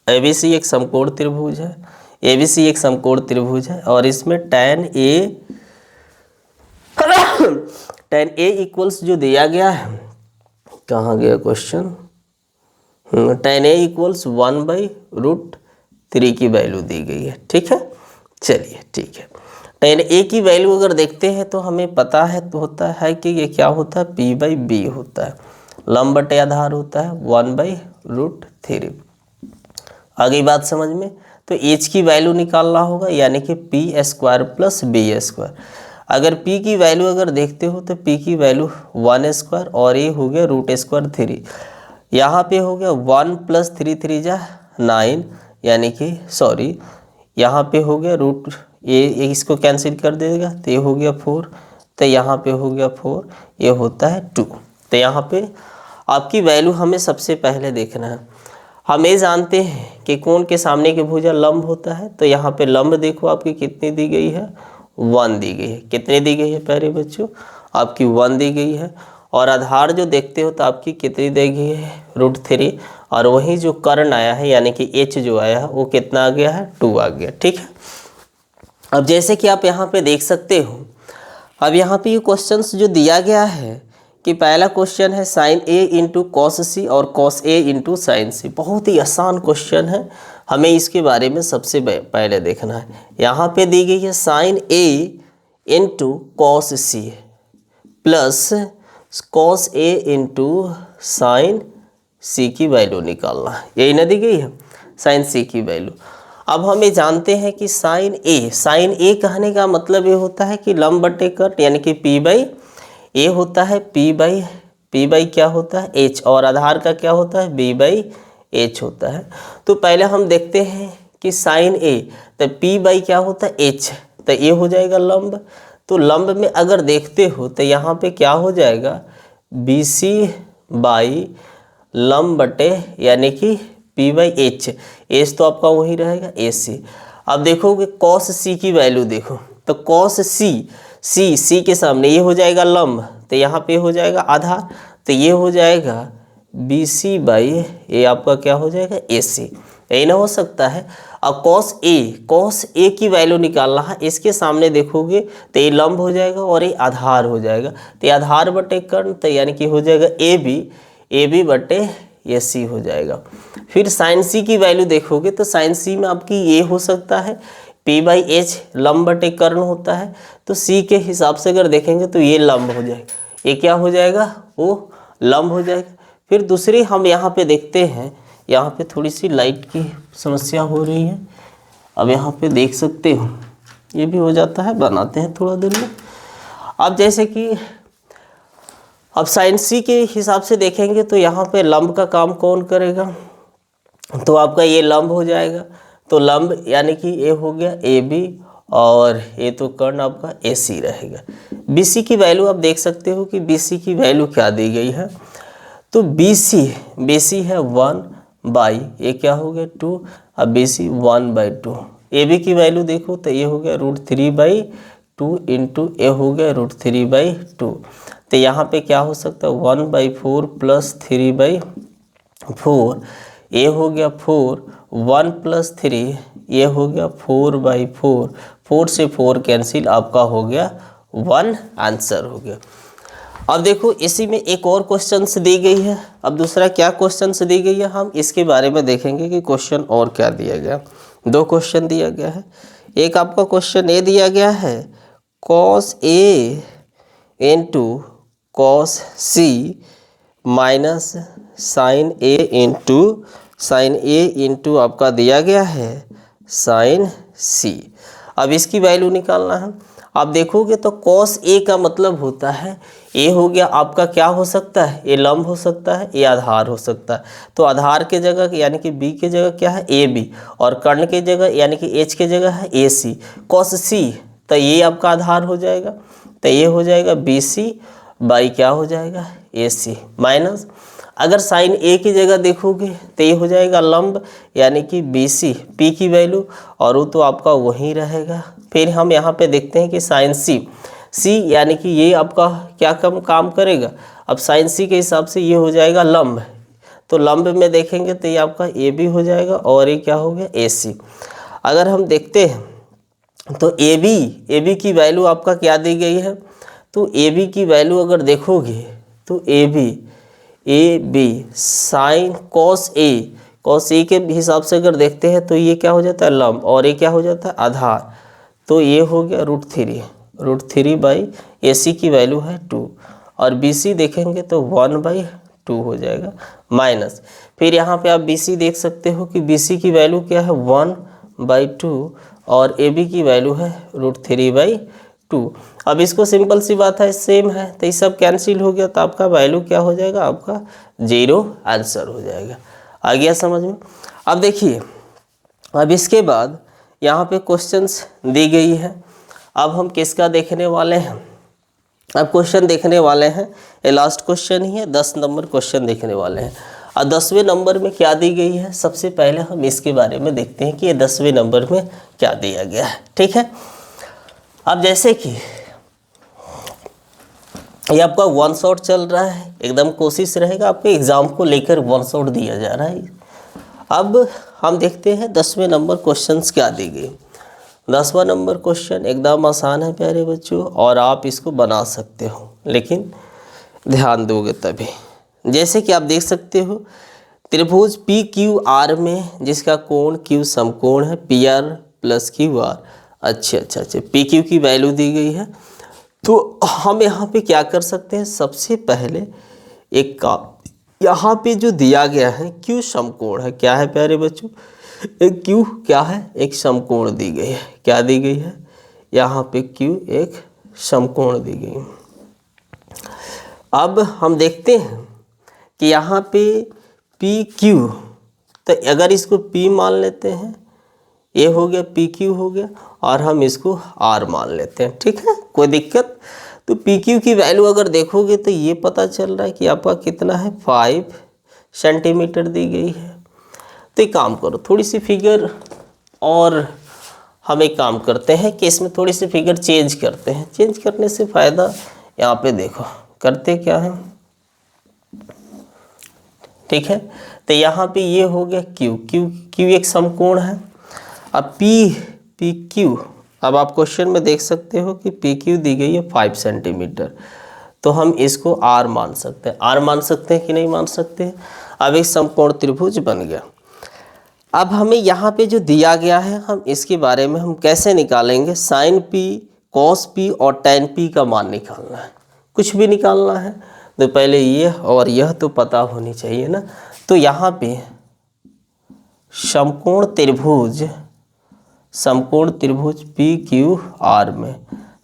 ABC एक समकोण त्रिभुज है, ABC एक समकोण त्रिभुज है और इसमें tan A इक्वल्स जो दिया गया है, कहाँ गया क्वेश्चन? tan A = 1/√3 की वैल्यू दी गई है, ठीक है। चलिए ठीक है, tan A की वैल्यू अगर देखते हैं तो हमें पता है तो होता है कि ये क्या होता है P/B होता है, लंब बटे आधार होता है 1/√3। आ गई बात समझ में? तो H की वैल्यू निकालना होगा, यानी कि P² + B²। अगर P की वैल्यू अगर देखते हो तो P की वैल्यू 1² और ये हो गया √3। यहाँ पे हो गया 1 + 3 3 जा 9, यानी कि सॉरी यहाँ पे हो गया ये इसको कैंसिल कर देगा तो ये हो गया 4, तो यहाँ पे हो गया 4, ये होता है 2। तो यहाँ पे आपकी वैल्यू हमें सबसे पहले देखना है। हम ये जानते हैं कि कोण के सामने की भुजा लंब होता है, तो यहाँ पे लंब देखो आपकी कितनी दी गई है? 1 दी गई है। कितनी दी गई है प्यारे बच्चों? आपकी 1 दी गई है। और आधार जो देखते हो तो आपकी कितनी दी गई है? √3। और वही जो कर्ण आया है यानी कि H जो आया है वो कितना आ गया है? 2 आ गया, ठीक है। अब जैसे कि आप यहाँ पे देख सकते हो, अब यहाँ पे ये क्वेश्चंस जो दिया गया है कि पहला क्वेश्चन है sin A × cos C और cos A × sin C। बहुत ही आसान क्वेश्चन है, हमें इसके बारे में सबसे पहले देखना है। यहाँ पे दी गई है sin A × cos C plus cos A × sin C की वैल्यू निकालना है, यही ना दी गई है sin C की वैल्यू। अब हम ये जानते हैं कि sin A कहने का मतलब ये होता है कि लंब बटे कट, यानी कि P/A होता है, P/, क्या होता है? H, और आधार का क्या होता है? B/H होता है। तो पहले हम देखते हैं कि sin A, तो P/ क्या होता है? H, तो ये हो जाएगा लंब। तो लंब में अगर देखते हो तो यहाँ पे क्या हो जाएगा? BC/ लंब बटे यानी कि P/H, H तो आपका वही रहेगा AC। अब देखोगे cos C की वैल्यू देखो, तो cos C के सामने ये हो जाएगा लंब, तो यहाँ पे हो जाएगा आधार, तो ये हो जाएगा BC/, ये आपका क्या हो जाएगा AC, यही ना हो सकता है। अब cos A की वैल्यू निकालना है, इसके सामने देखोगे तो ये लंब हो जाएगा और ये आधार हो जाएगा, तो ये आधार बटे कर्ण, तो यानी कि हो जाएगा AB बटे AC हो जाएगा। फिर sin C की वैल्यू देखोगे तो sin C में आपकी ये हो सकता है P/H, लंब बटे कर्ण होता है, तो C के हिसाब से अगर देखेंगे तो ये लंब हो जाएगा, ये क्या हो जाएगा, वो लंब हो जाएगा। फिर दूसरी हम यहाँ पे देखते हैं, यहाँ पे थोड़ी सी लाइट की समस्या हो रही है, अब यहाँ पे देख सकते हो, ये भी हो जाता है, बनाते हैं थोड़ा देर में। अब जैसे कि अब sin C के हिसाब से देखेंगे तो यहाँ पे लंब का काम कौन करेगा, तो आपका ये लंब हो जाएगा, तो लंब यानी कि ये हो गया AB और ये तो कर्ण आपका AC रहेगा। BC की वैल्यू आप देख सकते हो कि BC की वैल्यू क्या दी गई है, तो BC है 1/, ये क्या हो गया 2, अब BC 1/2। AB की वैल्यू देखो तो ये हो गया √3/2 इंटू ये हो गया √3/2, तो यहाँ पे क्या हो सकता है 1/4 प्लस 3/4, ये हो गया 4, 1 प्लस 3 ये हो गया 4/4, 4 से 4 कैंसिल, आपका हो गया 1 आंसर हो गया। अब देखो इसी में एक और क्वेश्चंस दी गई है, अब दूसरा क्या क्वेश्चंस दी गई है हम इसके बारे में देखेंगे कि क्वेश्चन और क्या दिया गया। दो क्वेश्चन दिया गया है, एक आपका क्वेश्चन ये दिया गया है cos A into cos C minus sin A into आपका दिया गया है sin C। अब इसकी वैल्यू निकालना है। आप देखोगे तो cos A का मतलब होता है, A हो गया आपका क्या हो सकता है, ये लंब हो सकता है, ये आधार हो सकता है, तो आधार के जगह यानी कि B के जगह क्या है AB, और कर्ण के जगह यानी कि H के जगह है AC। cos C तो ये आपका आधार हो जाएगा, तो ये हो जाएगा BC/, क्या हो जाएगा AC, माइनस अगर sin A की जगह देखोगे तो ये हो जाएगा लंब यानी कि BC, P की वैल्यू और वो तो आपका वहीं रहेगा। फिर हम यहाँ पे देखते हैं कि sin C यानी कि ये आपका क्या काम करेगा, अब sin C के हिसाब से ये हो जाएगा लंब, तो लंब में देखेंगे तो ये आपका AB हो जाएगा और ये क्या हो गया AC। अगर हम देखते हैं तो AB की वैल्यू आपका क्या दी गई है, तो AB की वैल्यू अगर देखोगे तो AB साइन cos A के हिसाब से अगर देखते हैं तो ये क्या हो जाता है लंब और ये क्या हो जाता है आधार, तो ये हो गया √3/AC की वैल्यू है 2, और BC देखेंगे तो 1/2 हो जाएगा, माइनस फिर यहाँ पे आप BC देख सकते हो कि BC की वैल्यू क्या है 1/2 और AB की वैल्यू है √3/2। अब इसको सिंपल सी बात है सेम है, तो ये सब कैंसिल हो गया, तो आपका वैल्यू क्या हो जाएगा, आपका 0 आंसर हो जाएगा। आ गया समझ में। अब देखिए अब इसके बाद यहाँ पे क्वेश्चंस दी गई है, अब हम किसका देखने वाले हैं, अब क्वेश्चन देखने वाले हैं, ये लास्ट क्वेश्चन ही है, 10 नंबर क्वेश्चन देखने वाले हैं। और 10वें नंबर में क्या दी गई है, सबसे पहले हम इसके बारे में देखते हैं कि ये 10वें नंबर में क्या दिया गया है। ठीक है, अब जैसे कि ये आपका 1 शॉट चल रहा है, एकदम कोशिश रहेगा आपके एग्जाम को लेकर 1 शॉट दिया जा रहा है। अब हम देखते हैं 10वें नंबर क्वेश्चंस क्या दी गई। 10वां नंबर क्वेश्चन एकदम आसान है प्यारे बच्चों, और आप इसको बना सकते हो, लेकिन ध्यान दोगे तभी। जैसे कि आप देख सकते हो त्रिभुज PQR में जिसका कोण Q समकोण है PR + QR। अच्छा PQ की वैल्यू दी गई है, तो हम यहाँ पे क्या कर सकते हैं, सबसे पहले एक काम, यहाँ पे जो दिया गया है Q समकोण है, क्या है प्यारे बच्चों, एक Q क्या है, एक समकोण दी गई है, क्या दी गई है, यहाँ पे Q एक समकोण दी गई है। अब हम देखते हैं कि यहाँ पे PQ, तो अगर इसको P मान लेते हैं, ये हो गया PQ हो गया, और हम इसको R मान लेते हैं, ठीक है, कोई दिक्कत। तो PQ की वैल्यू अगर देखोगे तो ये पता चल रहा है कि आपका कितना है 5 सेंटीमीटर दी गई है। तो एक काम करो, थोड़ी सी फिगर और हम एक काम करते हैं कि इसमें थोड़ी सी फिगर चेंज करते हैं। चेंज करने से फ़ायदा, यहाँ पे देखो करते क्या है, ठीक है। तो यहाँ पे ये हो गया क्यू, क्यू एक समकोण है। अब पी क्यू, अब आप क्वेश्चन में देख सकते हो कि पी क्यू दी गई है 5 सेंटीमीटर, तो हम इसको आर मान सकते हैं। आर मान सकते हैं कि नहीं मान सकते हैं। अब एक समकोण त्रिभुज बन गया। अब हमें यहाँ पे जो दिया गया है, हम इसके बारे में हम कैसे निकालेंगे, साइन पी, कॉस पी और टेन पी का मान निकालना है। कुछ भी निकालना है तो पहले ये और यह तो पता होनी चाहिए ना। तो यहाँ पे समकोण त्रिभुज पी क्यू आर में,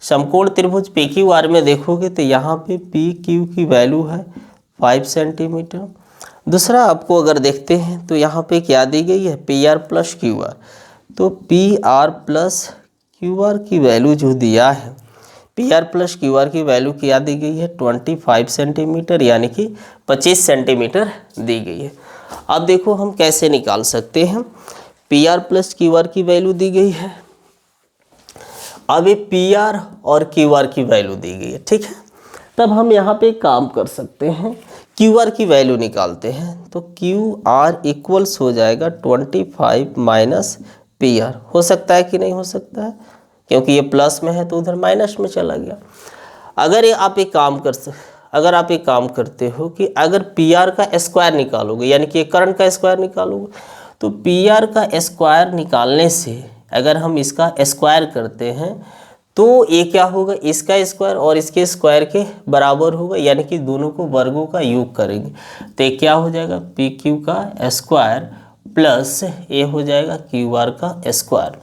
समकोण त्रिभुज पी क्यू आर में देखोगे तो यहाँ पे पी क्यू की वैल्यू है 5 सेंटीमीटर। दूसरा आपको अगर देखते हैं तो यहाँ पे क्या दी गई है, P R plus Q R. तो P R plus Q R की वैल्यू जो दिया है, P R plus Q R की वैल्यू क्या दी गई है, 25 सेंटीमीटर, यानी कि 25 सेंटीमीटर दी गई है। अब देखो हम कैसे निकाल सकते हैं, P R plus Q R की वैल्यू दी गई है। अब ये पी आर और क्यू आर की वैल्यू दी गई है, ठीक है। तब हम यहाँ पे काम कर सकते हैं, क्यू आर की वैल्यू निकालते हैं। तो क्यू आर इक्वल्स हो जाएगा 25 माइनस पी आर। हो सकता है कि नहीं हो सकता है, क्योंकि ये प्लस में है तो उधर माइनस में चला गया। अगर आप एक काम करते हो कि अगर पी आर का स्क्वायर निकालोगे, यानी कि करंट का स्क्वायर निकालोगे, तो पी आर का स्क्वायर निकालने से अगर हम इसका स्क्वायर करते हैं तो ये क्या होगा, इसका स्क्वायर और इसके स्क्वायर के बराबर होगा, यानी कि दोनों को वर्गों का योग करेंगे तो ये क्या हो जाएगा, पी क्यू का स्क्वायर प्लस ये हो जाएगा क्यू आर का स्क्वायर।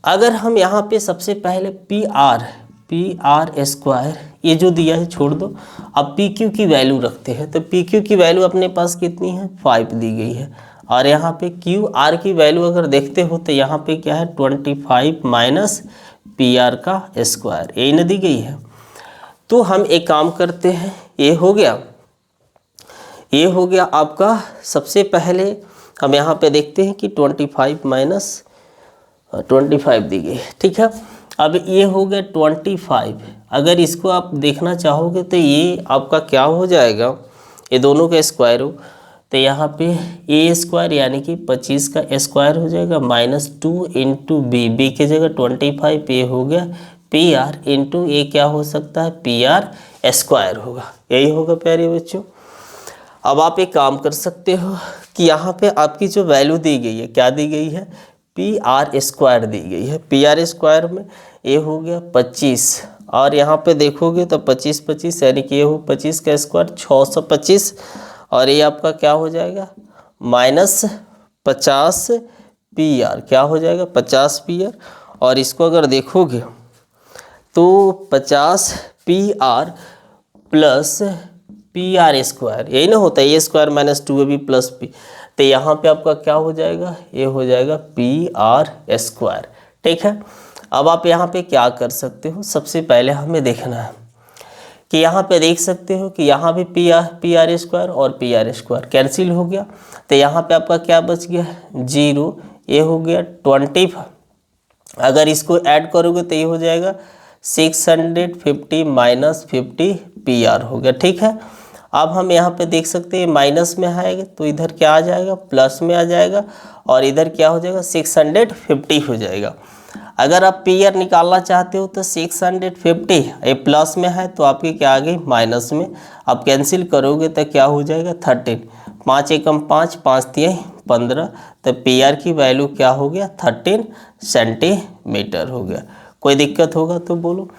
अगर हम यहाँ पे सबसे पहले पी आर स्क्वायर ये जो दिया है छोड़ दो, अब पी क्यू की वैल्यू रखते हैं। तो पी क्यू की वैल्यू अपने पास कितनी है, 5 दी गई है। और यहाँ पे क्यू आर की वैल्यू अगर देखते हो तो यहाँ पे क्या है, 25 माइनस पी आर का स्क्वायर, यही न दी गई है। तो हम एक काम करते हैं, ये हो गया आपका। सबसे पहले हम यहाँ पे देखते हैं कि 25 माइनस 25 दी गई है, ठीक है। अब ये हो गया 25। अगर इसको आप देखना चाहोगे तो ये आपका क्या हो जाएगा, ये दोनों का स्क्वायर हो तो यहाँ पे ए स्क्वायर यानी कि 25 का स्क्वायर हो जाएगा -2 इंटू बी की जगह 25, ये हो गया पी आर इंटू ए क्या हो सकता है, पी आर स्क्वायर होगा। यही होगा प्यारे बच्चों। अब आप एक काम कर सकते हो कि यहाँ पे आपकी जो वैल्यू दी गई है, क्या दी गई है, पी आर स्क्वायर दी गई है। पी आर स्क्वायर में ये हो गया 25 और यहाँ पे देखोगे तो 25 यानी कि ये हो 25 का स्क्वायर 625 और ये आपका क्या हो जाएगा -50 पी आर, क्या हो जाएगा 50 पी आर। और इसको अगर देखोगे तो 50 P R plus P R square, यही ना होता है, A square -2ab plus P, तो यहाँ पे आपका क्या हो जाएगा, ये हो जाएगा पी आर स्क्वायर, ठीक है। अब आप यहाँ पे क्या कर सकते हो, सबसे पहले हमें देखना है कि यहाँ पे देख सकते हो कि यहाँ भी पी आर स्क्वायर और पी आर स्क्वायर कैंसिल हो गया, तो यहाँ पे आपका क्या बच गया, 0, ये हो गया 25। अगर इसको ऐड करोगे तो ये हो जाएगा 650 माइनस 50 पी आर हो गया, ठीक है। अब हम यहाँ पे देख सकते हैं माइनस में आएगा तो इधर क्या आ जाएगा, प्लस में आ जाएगा और इधर क्या हो जाएगा 650 हो जाएगा। अगर आप पी आर निकालना चाहते हो तो 650 ये प्लस में है तो आपकी क्या आ गई माइनस में। अब कैंसिल करोगे तो क्या हो जाएगा 13, 5 एकम 5, 5 तिहाई 15, तो पी आर की वैल्यू क्या हो गया 13 सेंटीमीटर हो गया। कोई दिक्कत होगा तो बोलो।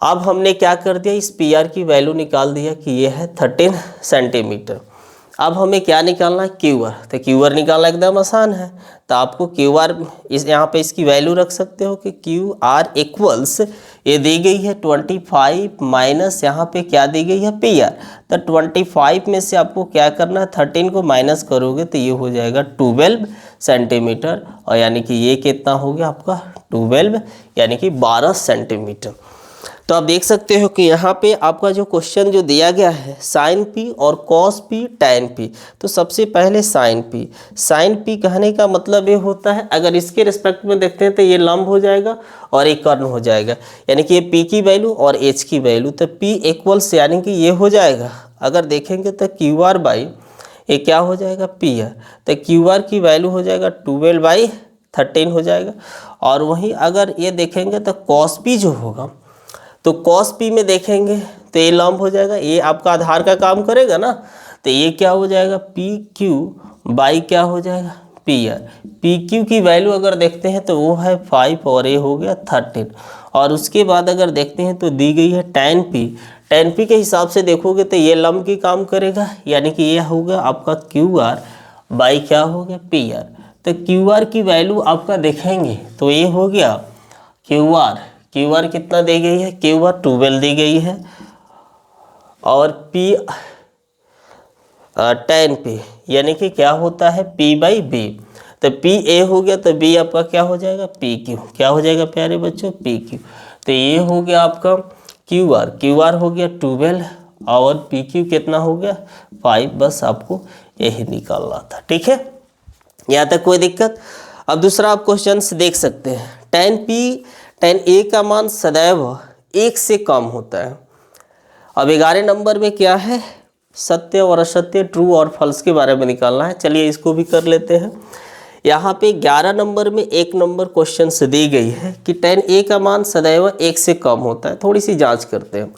अब हमने क्या कर दिया, इस पी आर की वैल्यू निकाल दिया कि ये है 13 सेंटीमीटर। अब हमें क्या निकालना है, क्यू आर। तो क्यू आर निकालना एकदम आसान है, तो आपको क्यू आर इस यहाँ पे इसकी वैल्यू रख सकते हो कि क्यू आर इक्वल्स ये दी गई है 25 माइनस यहाँ पे क्या दी गई है पी आर। तो 25 में से आपको क्या करना है, 13 को माइनस करोगे तो ये हो जाएगा 12 सेंटीमीटर और यानी कि ये कितना हो गया आपका 12 यानी कि 12 सेंटीमीटर। तो आप देख सकते हो कि यहाँ पे आपका जो क्वेश्चन जो दिया गया है साइन पी और कॉस पी टैन पी। तो सबसे पहले साइन पी कहने का मतलब ये होता है, अगर इसके रिस्पेक्ट में देखते हैं तो ये लंब हो जाएगा और एक कर्ण हो जाएगा, यानी कि ये पी की वैल्यू और एच की वैल्यू, तो पी इक्वल्स यानी कि ये हो जाएगा। अगर देखेंगे तो क्यू आर बाई ये क्या हो जाएगा पी है, तो क्यू आर की वैल्यू हो जाएगा 12/13 हो जाएगा। और वहीं अगर ये देखेंगे तो कॉस पी जो होगा, तो कॉस पी में देखेंगे तो ये लंब हो जाएगा, ये आपका आधार का काम करेगा ना, तो ये क्या हो जाएगा पी क्यू बाई क्या हो जाएगा पी आर। पी क्यू की वैल्यू अगर देखते हैं तो वो है 5 और ये हो गया 13। और उसके बाद अगर देखते हैं तो दी गई है टैन पी के हिसाब से देखोगे तो ये लंब की काम करेगा, यानी कि ये होगा आपका क्यू आर बाई क्या हो गया पी आर। तो क्यू आर की वैल्यू आपका देखेंगे तो ये हो गया क्यू आर कितना दी गई है, क्यू आर 12 दी गई है, और पी टैन पी यानी कि क्या होता है पी बाई बी। तो पी ए हो गया तो बी आपका क्या हो जाएगा पी क्यू, क्या हो जाएगा प्यारे बच्चों पी क्यू। तो ये हो गया आपका क्यू आर हो गया 12 और पी क्यू कितना हो गया 5, बस आपको यही निकालना था। ठीक है, यहाँ तक कोई दिक्कत। अब दूसरा आप क्वेश्चन देख सकते हैं, टैन ए का मान सदैव 1 से कम होता है। अब 11 नंबर में क्या है, सत्य और असत्य, ट्रू और फॉल्स के बारे में निकालना है। चलिए इसको भी कर लेते हैं। यहाँ पे 11 नंबर में 1 नंबर क्वेश्चन से दी गई है कि टैन ए का मान सदैव 1 से कम होता है। थोड़ी सी जांच करते हैं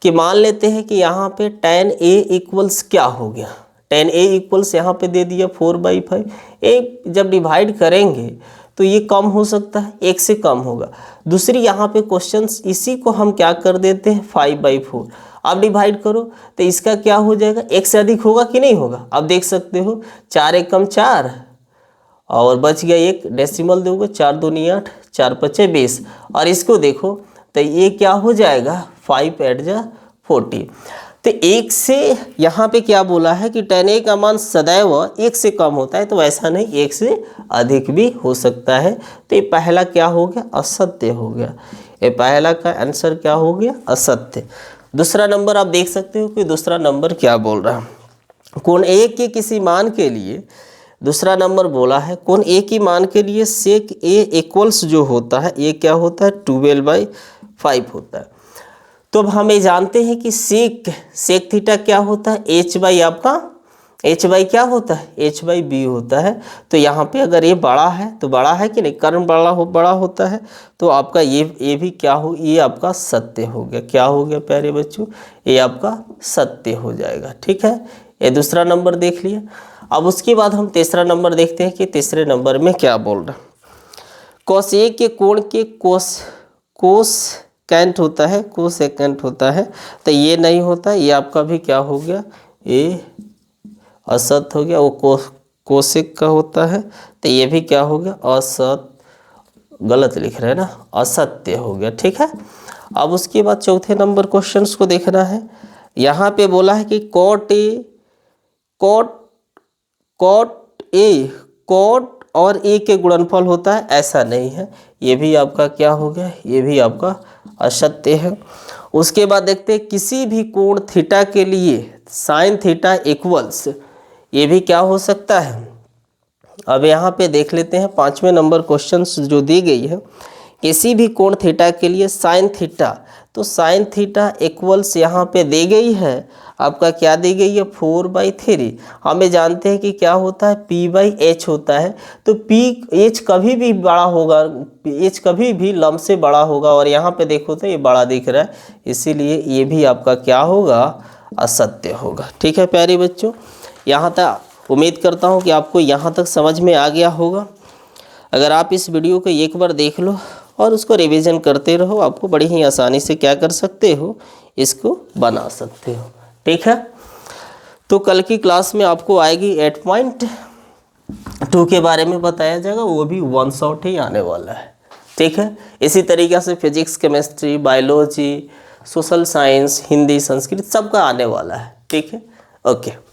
कि मान लेते हैं कि यहाँ पे टैन ए इक्वल्स क्या हो गया, टैन ए इक्वल्स यहाँ पे दे दिया 4/5। ए जब डिवाइड करेंगे तो ये कम हो सकता है, 1 से कम होगा। दूसरी यहाँ पे क्वेश्चंस इसी को हम क्या कर देते हैं 5/4। अब डिवाइड करो तो इसका क्या हो जाएगा, 1 से अधिक होगा कि नहीं होगा। अब देख सकते हो 4 एकम 4 और बच गया 1, डेसिमल दोगे 4 दूनी 8, 4 पचे 20, और इसको देखो तो ये क्या हो जाएगा 5 8 जा 40। तो 1 से यहाँ पे क्या बोला है कि टैन ए का मान सदैव 1 से कम होता है, तो ऐसा नहीं 1 से अधिक भी हो सकता है। तो ये पहला क्या हो गया असत्य हो गया, ये पहला का आंसर क्या हो गया असत्य। दूसरा नंबर आप देख सकते हो कि दूसरा नंबर क्या बोल रहा है, कोण ए के किसी मान के लिए, दूसरा नंबर बोला है कोण ए की मान के लिए सेक ए इक्वल्स जो होता है ये क्या होता है 12/5 होता है। तो अब हमें जानते हैं कि सेक थीटा क्या होता है एच बाई आपका एच बाई क्या होता है एच बाई बी होता है। तो यहाँ पे अगर ये बड़ा है तो बड़ा है कि नहीं, कर्ण बड़ा होता है, तो आपका ये भी क्या हो, ये आपका सत्य हो गया। क्या हो गया प्यारे बच्चों, ये आपका सत्य हो जाएगा। ठीक है, ये दूसरा नंबर देख लिया। अब उसके बाद हम तीसरा नंबर देखते हैं कि तीसरे नंबर में क्या बोल रहा है। कॉस ए के कोण के कोसेकेंट होता है, कोसेकेंट होता है, तो ये नहीं होता, ये आपका भी क्या हो गया ये असत हो गया। वो कोसेक का होता है तो ये भी क्या हो गया असत, गलत लिख रहे हैं ना, असत्य हो गया। ठीक है, अब उसके बाद चौथे नंबर क्वेश्चंस को देखना है। यहाँ पे बोला है कि कॉट और ए के गुणनफल होता है, ऐसा नहीं है, ये भी आपका क्या हो गया, ये भी आपका असत्य है। उसके बाद देखते हैं किसी भी कोण थीटा के लिए साइन थीटा इक्वल्स, ये भी क्या हो सकता है। अब यहाँ पे देख लेते हैं 5वें नंबर क्वेश्चन जो दी गई है, किसी भी कोण थीटा के लिए साइन थीटा, तो साइन थीटा इक्वल्स यहाँ पे दी गई है आपका क्या दी गई है 4/3। हमें जानते हैं कि क्या होता है p/h होता है, तो h कभी भी बड़ा होगा, h कभी भी लंब से बड़ा होगा, और यहाँ पे देखो तो ये बड़ा दिख रहा है, इसीलिए ये भी आपका क्या होगा असत्य होगा। ठीक है प्यारे बच्चों, यहाँ तक उम्मीद करता हूँ कि आपको यहाँ तक समझ में आ गया होगा। अगर आप इस वीडियो को एक बार देख लो और उसको रिवीजन करते रहो, आपको बड़ी ही आसानी से क्या कर सकते हो, इसको बना सकते हो। ठीक है, तो कल की क्लास में आपको आएगी 8.2 के बारे में बताया जाएगा, वो भी 1 शॉट ही आने वाला है। ठीक है, इसी तरीके से physics, chemistry, biology, social science, Hindi, Sanskrit सबका आने वाला है। ठीक है, ओके।